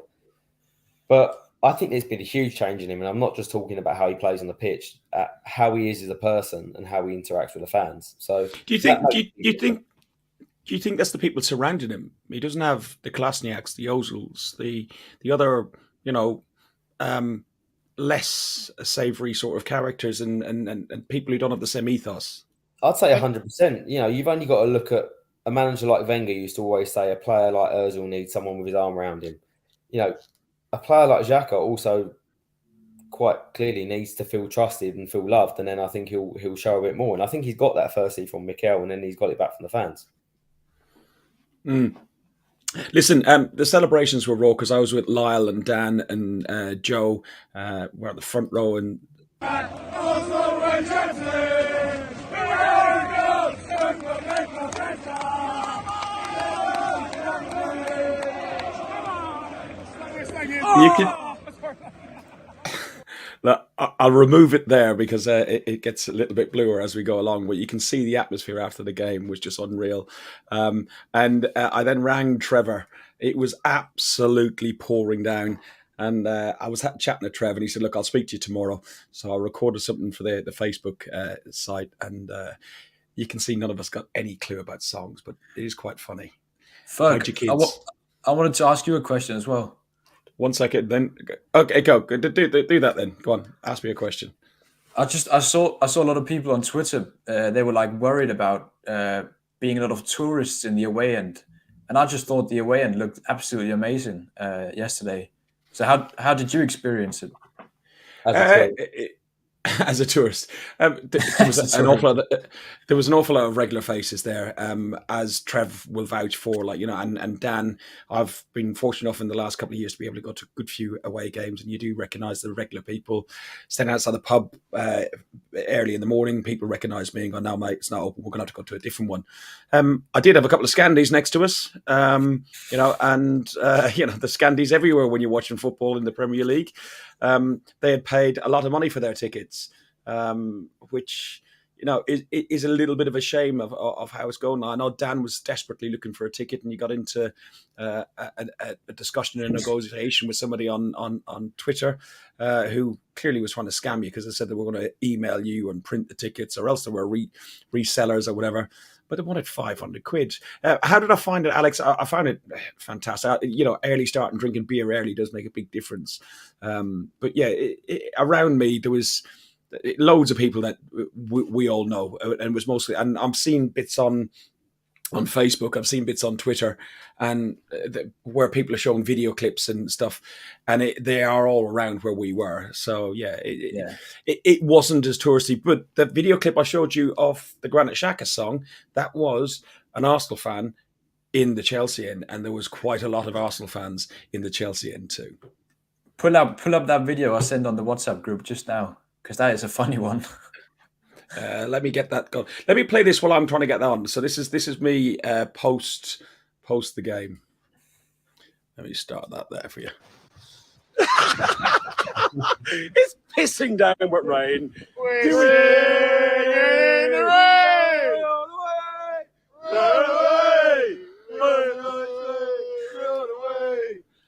But I think there's been a huge change in him, and I'm not just talking about how he plays on the pitch, how he is as a person and how he interacts with the fans. So, do you think that's the people surrounding him? He doesn't have the Klasniaks, the Ozils, the other, less savoury sort of characters and people who don't have the same ethos. I'd say 100%. You've only got to look at a manager like Wenger used to always say a player like Ozil needs someone with his arm around him. A player like Xhaka also quite clearly needs to feel trusted and feel loved, and then I think he'll show a bit more. And I think he's got that firstly from Mikel, and then he's got it back from the fans. Listen, the celebrations were raw because I was with Lyle and Dan and Joe. We're at the front row, and you can. Look, I'll remove it there because it gets a little bit bluer as we go along, but you can see the atmosphere after the game was just unreal. And I then rang Trevor. It was absolutely pouring down. And I was chatting to Trev, and he said, look, I'll speak to you tomorrow. So I recorded something for the Facebook site, and you can see none of us got any clue about songs, but it is quite funny. Ferg, I wanted to ask you a question as well. 1 second, then okay, go. Do that then. Go on, ask me a question. I saw a lot of people on Twitter. They were like worried about being a lot of tourists in the away end, and I just thought the away end looked absolutely amazing yesterday. So how did you experience it? As a tourist, there was an awful lot of regular faces there, as Trev will vouch for. And Dan, I've been fortunate enough in the last couple of years to be able to go to a good few away games, and you do recognise the regular people standing outside the pub early in the morning. People recognise me and go, "No, mate, it's not open. We're going to have to go to a different one." I did have a couple of Scandies next to us, the Scandies everywhere when you're watching football in the Premier League. They had paid a lot of money for their tickets, which is a little bit of a shame of how it's going now. I know Dan was desperately looking for a ticket, and you got into a discussion and a negotiation with somebody on Twitter who clearly was trying to scam you because they said they were going to email you and print the tickets, or else they were resellers or whatever. But they wanted 500 quid. How did I find it, Alex? I found it fantastic. Early start and drinking beer early does make a big difference. But yeah, around me, there was loads of people that we all know. And it was mostly, and I'm seeing bits on on Facebook. I've seen bits on Twitter, and where people are showing video clips and stuff, and they are all around where we were. So it wasn't as touristy. But the video clip I showed you of the Granite Xhaka song, that was an Arsenal fan in the Chelsea end, and there was quite a lot of Arsenal fans in the Chelsea end too. Pull up that video I sent on the WhatsApp group just now, because that is a funny one. Let me get that going. Let me play this while I'm trying to get that on. So this is me post the game. Let me start that there for you. It's pissing down with rain.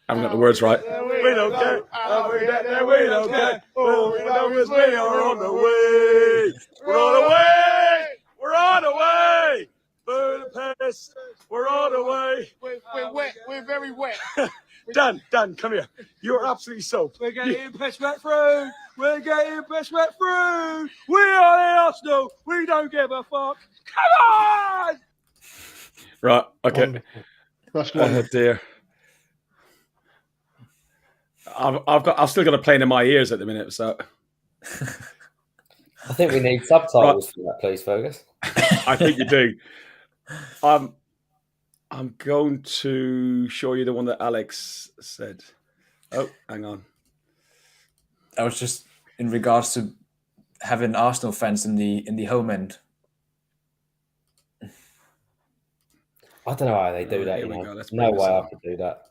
I haven't got the words right. We don't care. We don't care. All we know is we are on the way. We're on the way. We're on the way. Budapest. We're on the way. We're wet. We're very wet. Dan, come here. You're absolutely soaked. We're getting pissed wet through. We're getting pissed wet through. We are the Arsenal. We don't give a fuck. Come on. Right. Okay. That's Oh dear. I've still got a plane in my ears at the minute, so I think we need subtitles for that, please, Fergus. I think you do. I'm going to show you the one that Alex said. Oh, hang on. I was just in regards to having Arsenal fans in the home end. I don't know how they do that. Here we go. Let's No bring this way I on. could do that.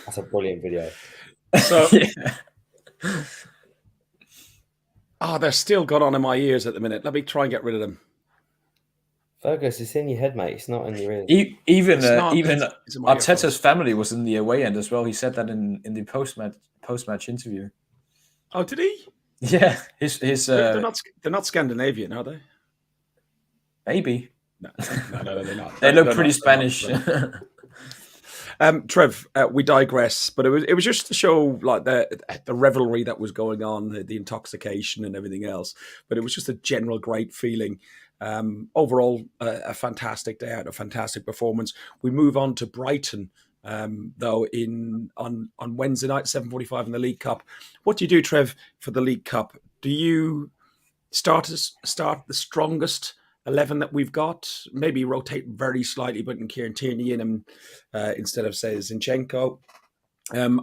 That's a brilliant video. So, they're still got on in my ears at the minute. Let me try and get rid of them. Fergus, it's in your head, mate. It's not in your ears. Even It's in my Arteta's earphones. family was in the away end as well. He said that in the post match interview. Oh, did he? Yeah, his They're not Scandinavian, are they? maybe. No, they're not. They look They're pretty not. Spanish. Trev, we digress, but it was just to show like the revelry that was going on, the intoxication and everything else. But it was just a general great feeling. Overall, a fantastic day out, a fantastic performance. We move on to Brighton, though, on Wednesday night, 7:45 in the League Cup. What do you do, Trev, for the League Cup? Do you start the strongest 11 that we've got? Maybe rotate very slightly, putting Kieran Tierney in instead of, say, Zinchenko.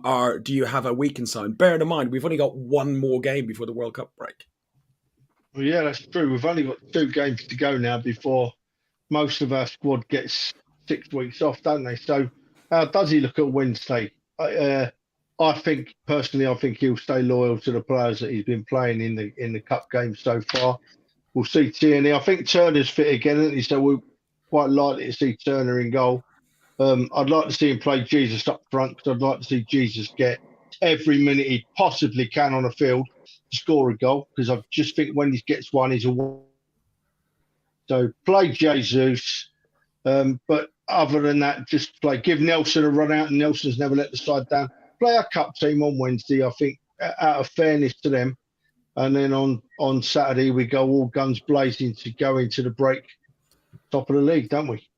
Or do you have a weekend sign? Bear in mind, we've only got one more game before the World Cup break. Well, yeah, that's true. We've only got 2 games to go now before most of our squad gets 6 weeks off, don't they? So how does he look at Wednesday? I think he'll stay loyal to the players that he's been playing in the cup games so far. We'll see Tierney. I think Turner's fit again, isn't he? So we're quite likely to see Turner in goal. I'd like to see him play Jesus up front, because I'd like to see Jesus get every minute he possibly can on the field to score a goal, because I just think when he gets one, he's a... So play Jesus. But other than that, just give Nelson a run out, and Nelson's never let the side down. Play our cup team on Wednesday, I think, out of fairness to them. And then on Saturday, we go all guns blazing to go into the break top of the league, don't we?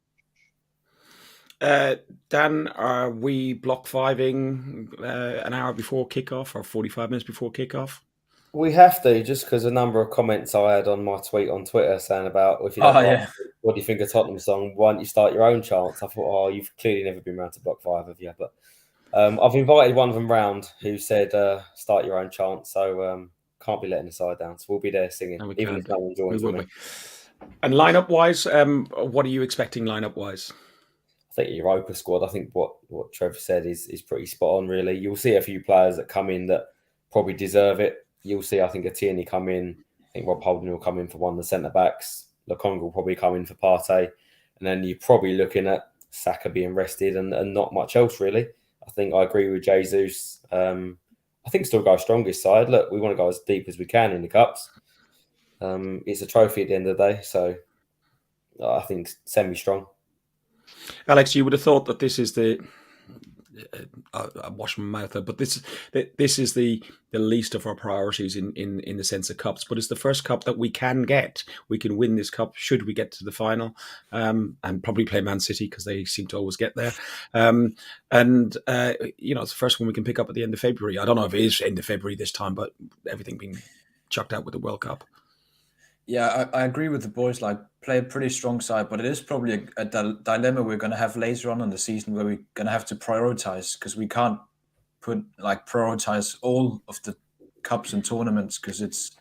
Dan, are we block 5ing an hour before kickoff or 45 minutes before kickoff? We have to, just because a number of comments I had on my tweet on Twitter saying about, if you don't what do you think of Tottenham song? Why don't you start your own chants? I thought, you've clearly never been round to block 5, have you? But I've invited one of them round who said start your own chant, so can't be letting the side down. So we'll be there singing, even if no one joins me. And lineup wise, what are you expecting lineup wise? I think your Europa squad, I think what Trev said is pretty spot on, really. You'll see a few players that come in that probably deserve it. You'll see, I think, a Tierney come in. I think Rob Holding will come in for one of the centre-backs. Lokonga will probably come in for Partey. And then you're probably looking at Saka being rested and not much else, really. I think I agree with Jesus. I think still go strongest side. Look, we want to go as deep as we can in the Cups. It's a trophy at the end of the day. So I think semi-strong. Alex, you would have thought that this is the. I wash my mouth there, but this is the least of our priorities in the sense of cups. But it's the first cup that we can get. We can win this cup should we get to the final, and probably play Man City because they seem to always get there. It's the first one we can pick up at the end of February. I don't know if it is end of February this time, but everything being chucked out with the World Cup. Yeah, I agree with the boys. Like, play a pretty strong side, but it is probably a dilemma we're going to have later on in the season where we're going to have to prioritize, because we can't prioritize all of the cups and tournaments because it's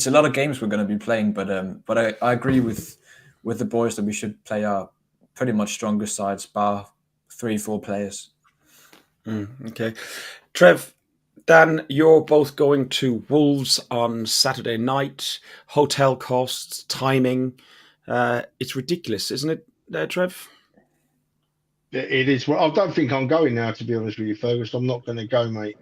a lot of games we're going to be playing. But I agree with the boys that we should play our pretty much strongest sides, bar 3-4 players. Okay, Trev. Dan, you're both going to Wolves on Saturday night. Hotel costs, timing. It's ridiculous, isn't it, Trev? It is. Well, I don't think I'm going now, to be honest with you, Fergus. I'm not going to go, mate.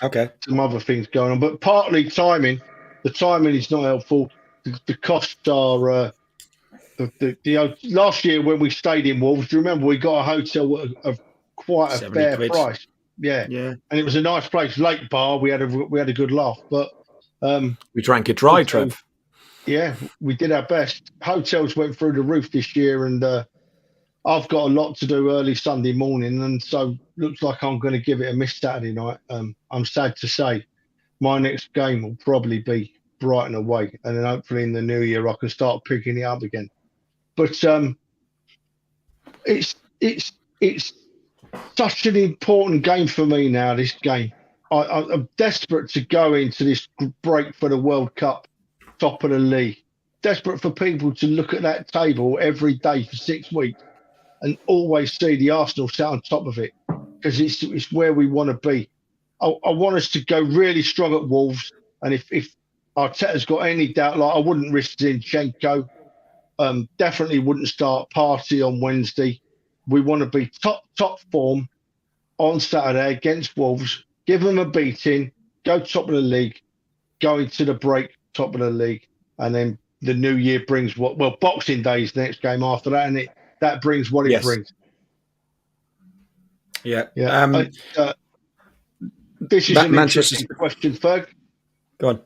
Okay. Some other things going on. But partly timing. The timing is not helpful. The costs are... last year when we stayed in Wolves, do you remember we got a hotel of quite a fair quid. price? Yeah, and it was a nice place, lake bar. We had a good laugh, but we drank it dry, Trev. Yeah, we did our best. Hotels went through the roof this year, and I've got a lot to do early Sunday morning, and so looks like I'm going to give it a miss Saturday night. I'm sad to say, my next game will probably be Brighton away, and then hopefully in the new year I can start picking it up again. But it's such an important game for me now, this game. I'm desperate to go into this break for the World Cup, top of the league. Desperate for people to look at that table every day for 6 weeks and always see the Arsenal sat on top of it, because it's where we want to be. I want us to go really strong at Wolves, and if Arteta's got any doubt, like, I wouldn't risk Zinchenko. Definitely wouldn't start Partey on Wednesday. We want to be top form on Saturday against Wolves. Give them a beating. Go top of the league. Go into the break top of the league, and then the new year brings Boxing Day is the next game after that, and that brings what it brings. Yeah. This is an interesting question, Ferg. Go on.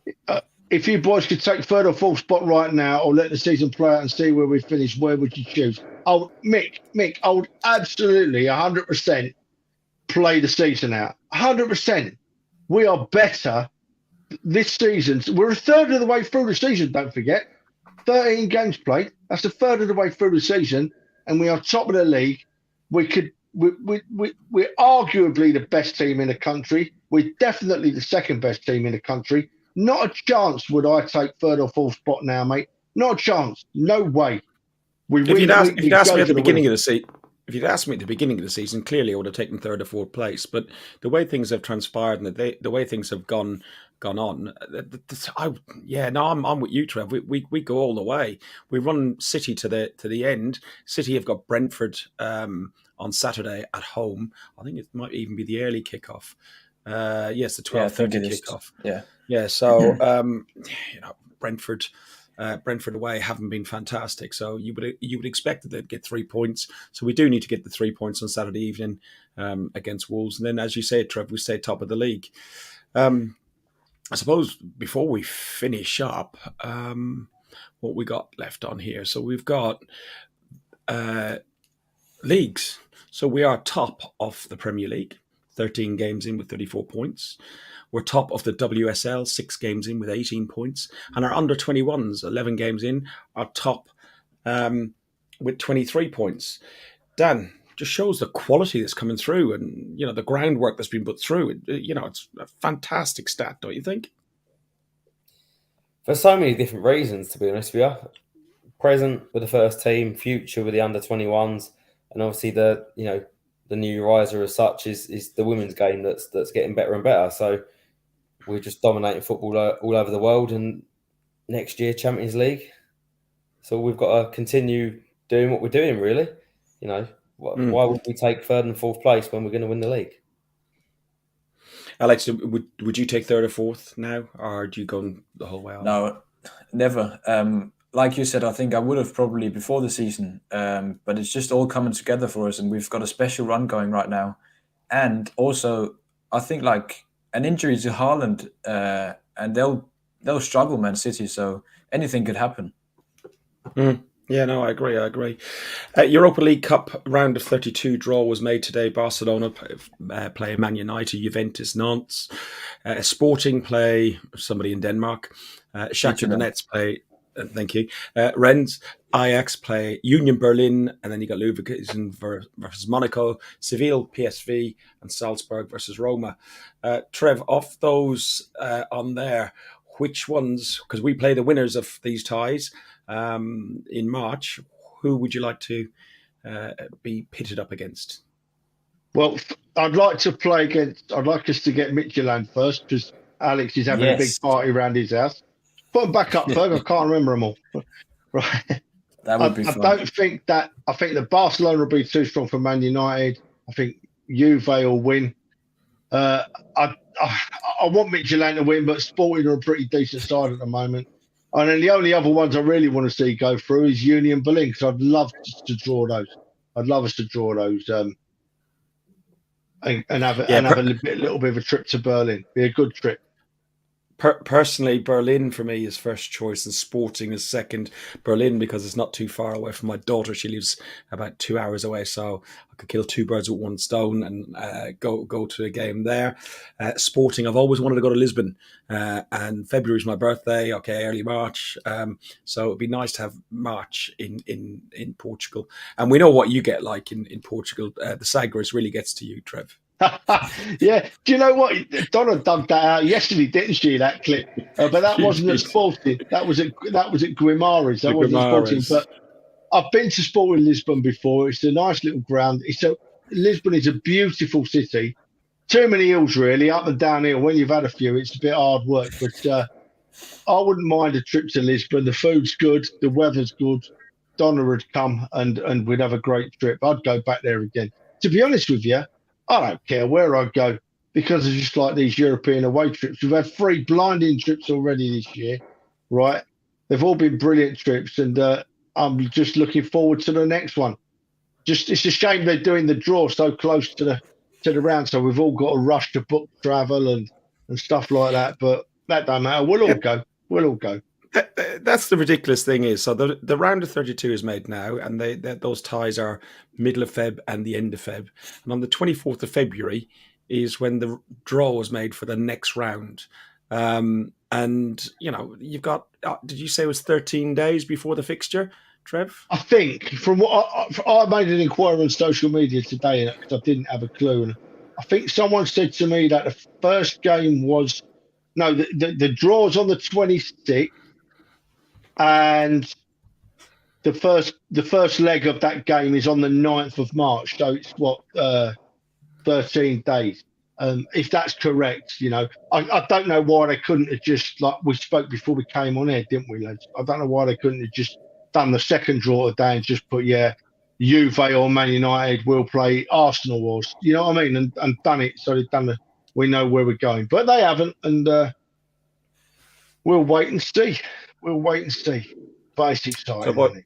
If you boys could take third or fourth spot right now, or let the season play out and see where we finish, where would you choose? Mick, I would absolutely 100% play the season out. 100%. We are better this season. We're a third of the way through the season, don't forget. 13 games played. That's a third of the way through the season, and we are top of the league. We're arguably the best team in the country. We're definitely the second best team in the country. Not a chance would I take third or fourth spot now, mate. Not a chance. No way. If you'd asked me at the beginning of the season, clearly I would have taken third or fourth place. But the way things have transpired and the way things have gone on, I'm with you, Trev. We go all the way. We run City to the end. City have got Brentford on Saturday at home. I think it might even be the early kickoff. Yes, the 12:30 kickoff. Yeah. So Brentford away haven't been fantastic. So you would expect that they'd get 3 points. So we do need to get the 3 points on Saturday evening against Wolves, and then, as you say, Trev, we stay top of the league. I suppose before we finish up, what we got left on here. So we've got leagues. So we are top of the Premier League, 13 games in with 34 points. We're top of the WSL, 6 games in with 18 points. And our under-21s, 11 games in, are top with 23 points. Dan, just shows the quality that's coming through and, the groundwork that's been put through. It's a fantastic stat, don't you think? For so many different reasons, to be honest with you. Present with the first team, future with the under-21s, and obviously the new riser as such is the women's game that's getting better and better. So we're just dominating football all over the world, and next year Champions League. So we've got to continue doing what we're doing, really. Why would we take third and fourth place when we're going to win the league? Alex, would you take third or fourth now, or do you go the whole way on? No, never. like you said, I think I would have probably before the season, but it's just all coming together for us, and we've got a special run going right now. And also, I think like an injury to Haaland, and they'll struggle, Man City. So anything could happen. Yeah, no, I agree. Europa League Cup round of 32 draw was made today. Barcelona play Man United, Juventus, Nantes. Sporting play somebody in Denmark. Shakhtar Donetsk play, thank you, Rennes. Ajax play Union Berlin, and then you got Leverkusen versus Monaco, Seville, PSV, and Salzburg versus Roma. Trev, off those on there, which ones, because we play the winners of these ties in March, who would you like to be pitted up against? Well, I'd like us to get Midtjylland first, because Alex is having a big party around his house. Put them back up, Ferg. I can't remember them all. Right. That would be fun. I think that Barcelona will be too strong for Man United. I think Juve will win. I want Midtjylland to win, but Sporting are a pretty decent side at the moment. And then the only other ones I really want to see go through is Union Berlin, because I'd love to draw those. I'd love us to draw those and have a little bit of a trip to Berlin. Be a good trip. Personally, Berlin for me is first choice and Sporting is second. Berlin because it's not too far away from my daughter. She lives about 2 hours away, so I could kill two birds with one stone and go to a game there. Sporting, I've always wanted to go to Lisbon, and February is my birthday. Okay, early March, so it'd be nice to have March in Portugal. And we know what you get like in Portugal. The Sagres really gets to you, Trev. Yeah, do you know what? Donna dug that out yesterday, didn't she? That clip, but that wasn't at Sporting. That was at Guimarães. That wasn't at Sporting. But I've been to Sporting Lisbon before. It's a nice little ground. Lisbon is a beautiful city. Too many hills, really, up and down hill. When you've had a few, it's a bit hard work. But I wouldn't mind a trip to Lisbon. The food's good, the weather's good. Donna would come and we'd have a great trip. I'd go back there again. To be honest with you, I don't care where I go, because it's just like these European away trips. We've had 3 blinding trips already this year, right? They've all been brilliant trips, and I'm just looking forward to the next one. Just it's a shame they're doing the draw so close to the round, so we've all got to rush to book travel and stuff like that. But that don't matter. We'll all go. We'll all go. That's the ridiculous thing is, so the round of 32 is made now, and those ties are middle of Feb and the end of Feb. And on the 24th of February is when the draw is made for the next round. And, you've got, did you say it was 13 days before the fixture, Trev? I think, from what I made an inquiry on social media today, because I didn't have a clue. And I think someone said to me that the first game was, the draw's on the 26th. And the first leg of that game is on the 9th of March. So it's 13 days. If that's correct, I don't know why they couldn't have just, like we spoke before we came on air, didn't we, lads? I don't know why they couldn't have just done the second draw today and just put, Juve or Man United will play Arsenal, or, you know what I mean? And done it. So they've done we know where we're going. But they haven't. And we'll wait and see. But it's exciting, isn't it?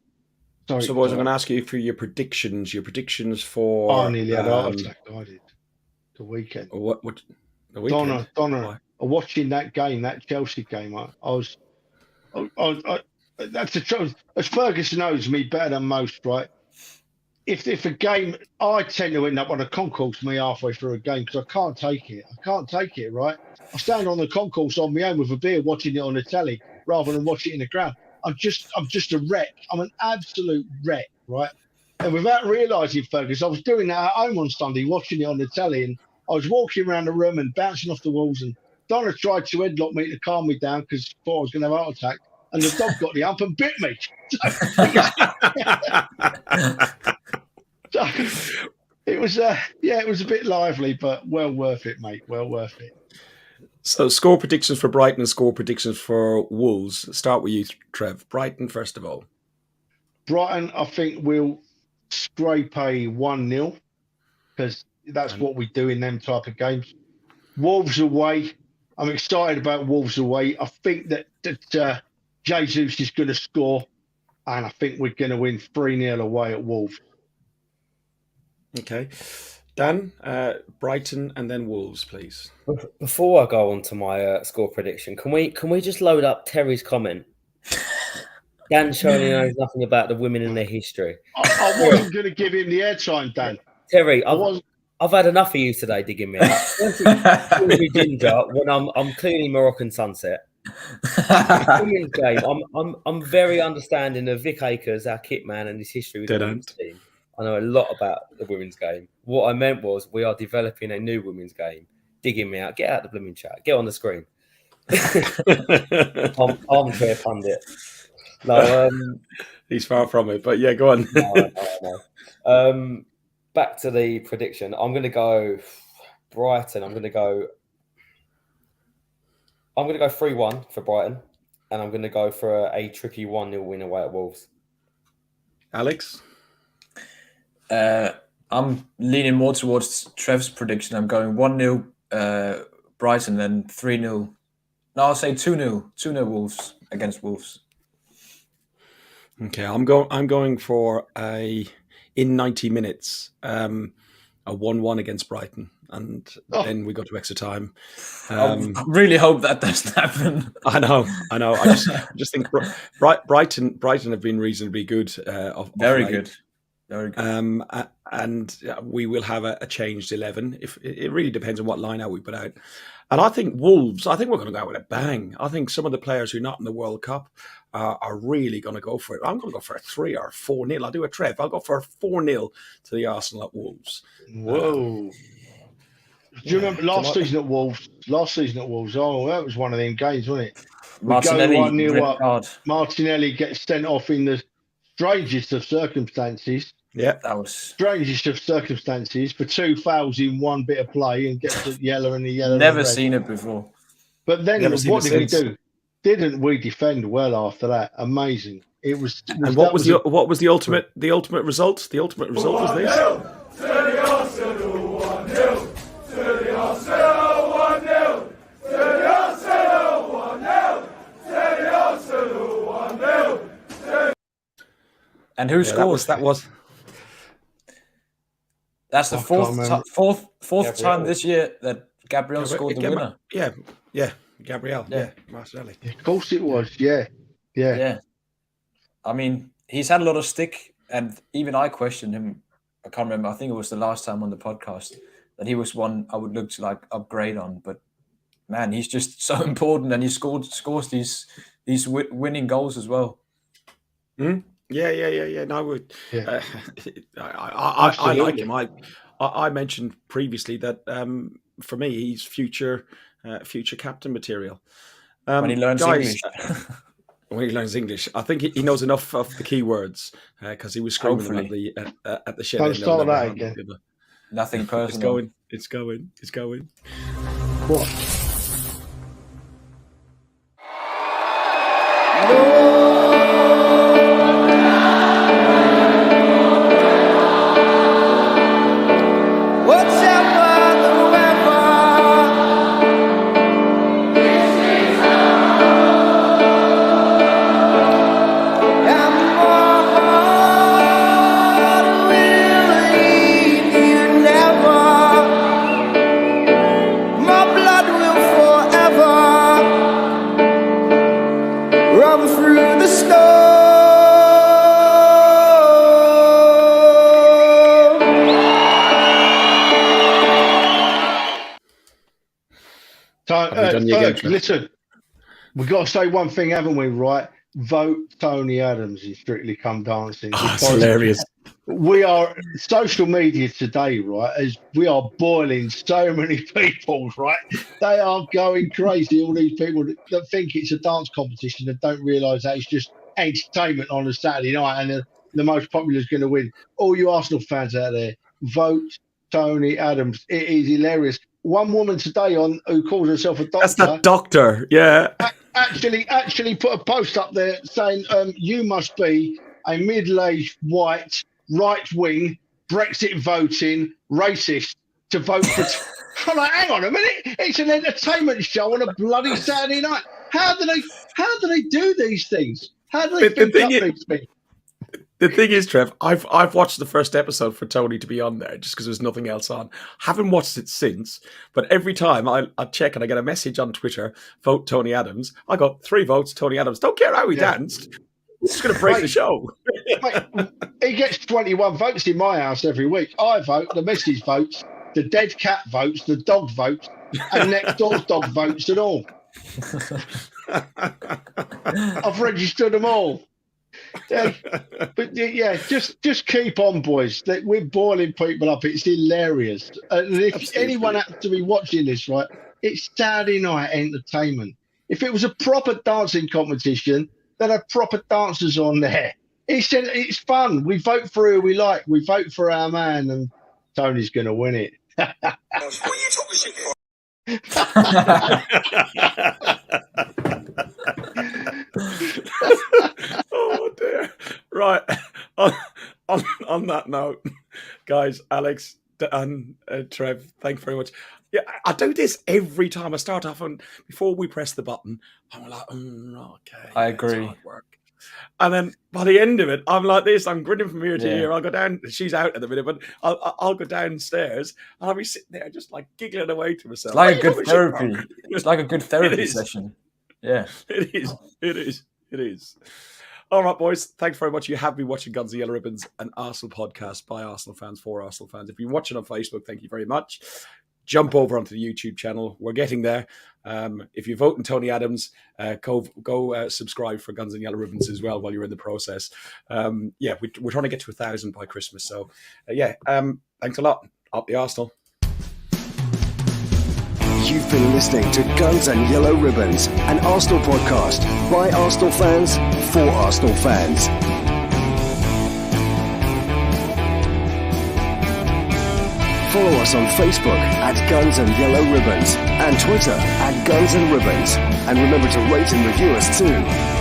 Sorry, so, boys, I'm going to ask you for your predictions. Your predictions for... I nearly had a heart attack. I did. The weekend. What the weekend? Donna, watching that game, that Chelsea game, that's the trouble. As Fergus knows me better than most, right? If a game, I tend to end up on a concourse me halfway through a game because I can't take it, right? I stand on the concourse on my own with a beer watching it on the telly rather than watching it in the ground. I'm just a wreck. I'm an absolute wreck, right? And without realising, Fergus, I was doing that at home on Sunday, watching it on the telly, and I was walking around the room and bouncing off the walls, and Donna tried to headlock me to calm me down because I thought I was going to have a heart attack, and the dog got the hump and bit me. So it was a bit lively, but well worth it, mate. Well worth it. So score predictions for Brighton and score predictions for Wolves. Start with you, Trev. Brighton, first of all. Brighton, I think we'll scrape a 1-0 because that's what we do in them type of games. Wolves away. I'm excited about Wolves away. I think that Jesus is going to score. and I think we're going to win 3-0 away at Wolves. Okay. Dan, Brighton and then Wolves, please. Before I go on to my score prediction, can we just load up Terry's comment? Dan surely knows nothing about the women in their history. I wasn't going to give him the airtime, Dan. Terry, I've had enough of you today digging me out. Ginger when I'm clearly Moroccan sunset. Women's game. I'm very understanding of Vic Akers, our kit man, and his history with the women's team. I know a lot about the women's game. What I meant was we are developing a new women's game. Digging me out. Get out the blooming chat. Get on the screen. Armchair pundit. No, he's far from it, but yeah, go on. No. Back to the prediction. I'm going to go Brighton. I'm going to go 3-1 for Brighton, and I'm going to go for a tricky 1-0 win away at Wolves. Alex? I'm leaning more towards Trev's prediction. I'm going 1-0 Brighton, then 3-0. No, I'll say 2-0. 2-0 Wolves against Wolves. Okay, I'm going for in 90 minutes, a 1-1 against Brighton, and then we go to extra time. I really hope that doesn't happen. I know. I just think Brighton have been reasonably good. Very good. And we will have a changed 11. If it really depends on what lineup we put out. And I think Wolves, we're going to go out with a bang. I think some of the players who are not in the World Cup are really going to go for it. I'm going to go for a 3 or 4-0. I'll do a Trev. I'll go for a 4-0 to the Arsenal at Wolves. Whoa. Do you remember last season at Wolves? Oh, that was one of them games, wasn't it? Martinelli gets sent off in the strangest of circumstances. Yeah, that was strangest of circumstances for 2 fouls in one bit of play and gets the yellow and the yellow. Never seen it before. But then what did we do? Didn't we defend well after that? Amazing. It was. And what was the ultimate result? The ultimate result was this. And who scored? That's the fourth time this year that Gabriel scored the winner. Yeah, Gabriel. Yeah, Martinelli. Of course it was. Yeah. I mean, he's had a lot of stick, and even I questioned him. I can't remember. I think it was the last time on the podcast that he was one I would look to upgrade on. But man, he's just so important, and he scores these winning goals as well. Hmm? Yeah. No, I like him. I mentioned previously that for me he's future captain material. When he learns English. When he learns English, I think he knows enough of the key words because he was screaming at the shed. Don't start that again. Nothing personal. It's going. What? Listen, we've got to say one thing, haven't we, right? Vote Tony Adams in Strictly Come Dancing. That's hilarious. We are, social media today, right, as we are boiling so many people, right? They are going crazy, all these people that think it's a dance competition and don't realise that it's just entertainment on a Saturday night and the most popular is going to win. All you Arsenal fans out there, vote Tony Adams. It is hilarious. One woman today who calls herself a doctor. That's the doctor, yeah. Actually put a post up there saying you must be a middle-aged white right-wing Brexit voting racist to vote for. I'm like, hang on a minute, it's an entertainment show on a bloody Saturday night. How do they do these things? How do they think up these things? The thing is, Trev, I've watched the first episode for Tony to be on there just because there's nothing else on. Haven't watched it since, but every time I check and I get a message on Twitter, vote Tony Adams. I got 3 votes, Tony Adams. Don't care how he danced. It's just going to break the show. Mate, he gets 21 votes in my house every week. I vote, the missus votes, the dead cat votes, the dog votes, and next door's dog votes and all. I've registered them all. Yeah, but yeah, just keep on, boys. We're boiling people up. It's hilarious. And if anyone happens to be watching this, right, it's Saturday night entertainment. If it was a proper dancing competition, then have proper dancers on there. It's fun. We vote for who we like. We vote for our man, and Tony's going to win it. What are you talking shit for? Oh dear. Right. On that note, guys, Alex and Trev, thank you very much. Yeah, I do this every time I start off, and before we press the button, I'm like, okay. I agree. Hard work. And then by the end of it, I'm like this. I'm grinning from ear to ear. I'll go down. She's out at the minute, but I'll go downstairs and I'll be sitting there just like giggling away to myself. It's like a good therapy. It's like a good therapy session. Yeah, it is. It is. All right, boys. Thanks very much. You have been watching Guns and Yellow Ribbons, an Arsenal podcast by Arsenal fans for Arsenal fans. If you're watching on Facebook, thank you very much. Jump over onto the YouTube channel. We're getting there. If you're voting Tony Adams, go subscribe for Guns and Yellow Ribbons as well while you're in the process. We're trying to get to 1,000 by Christmas. So, thanks a lot. Up the Arsenal. You've been listening to Guns and Yellow Ribbons, an Arsenal podcast by Arsenal fans for Arsenal fans. Follow us on Facebook at Guns and Yellow Ribbons and Twitter at Guns and Ribbons. And remember to rate and review us too.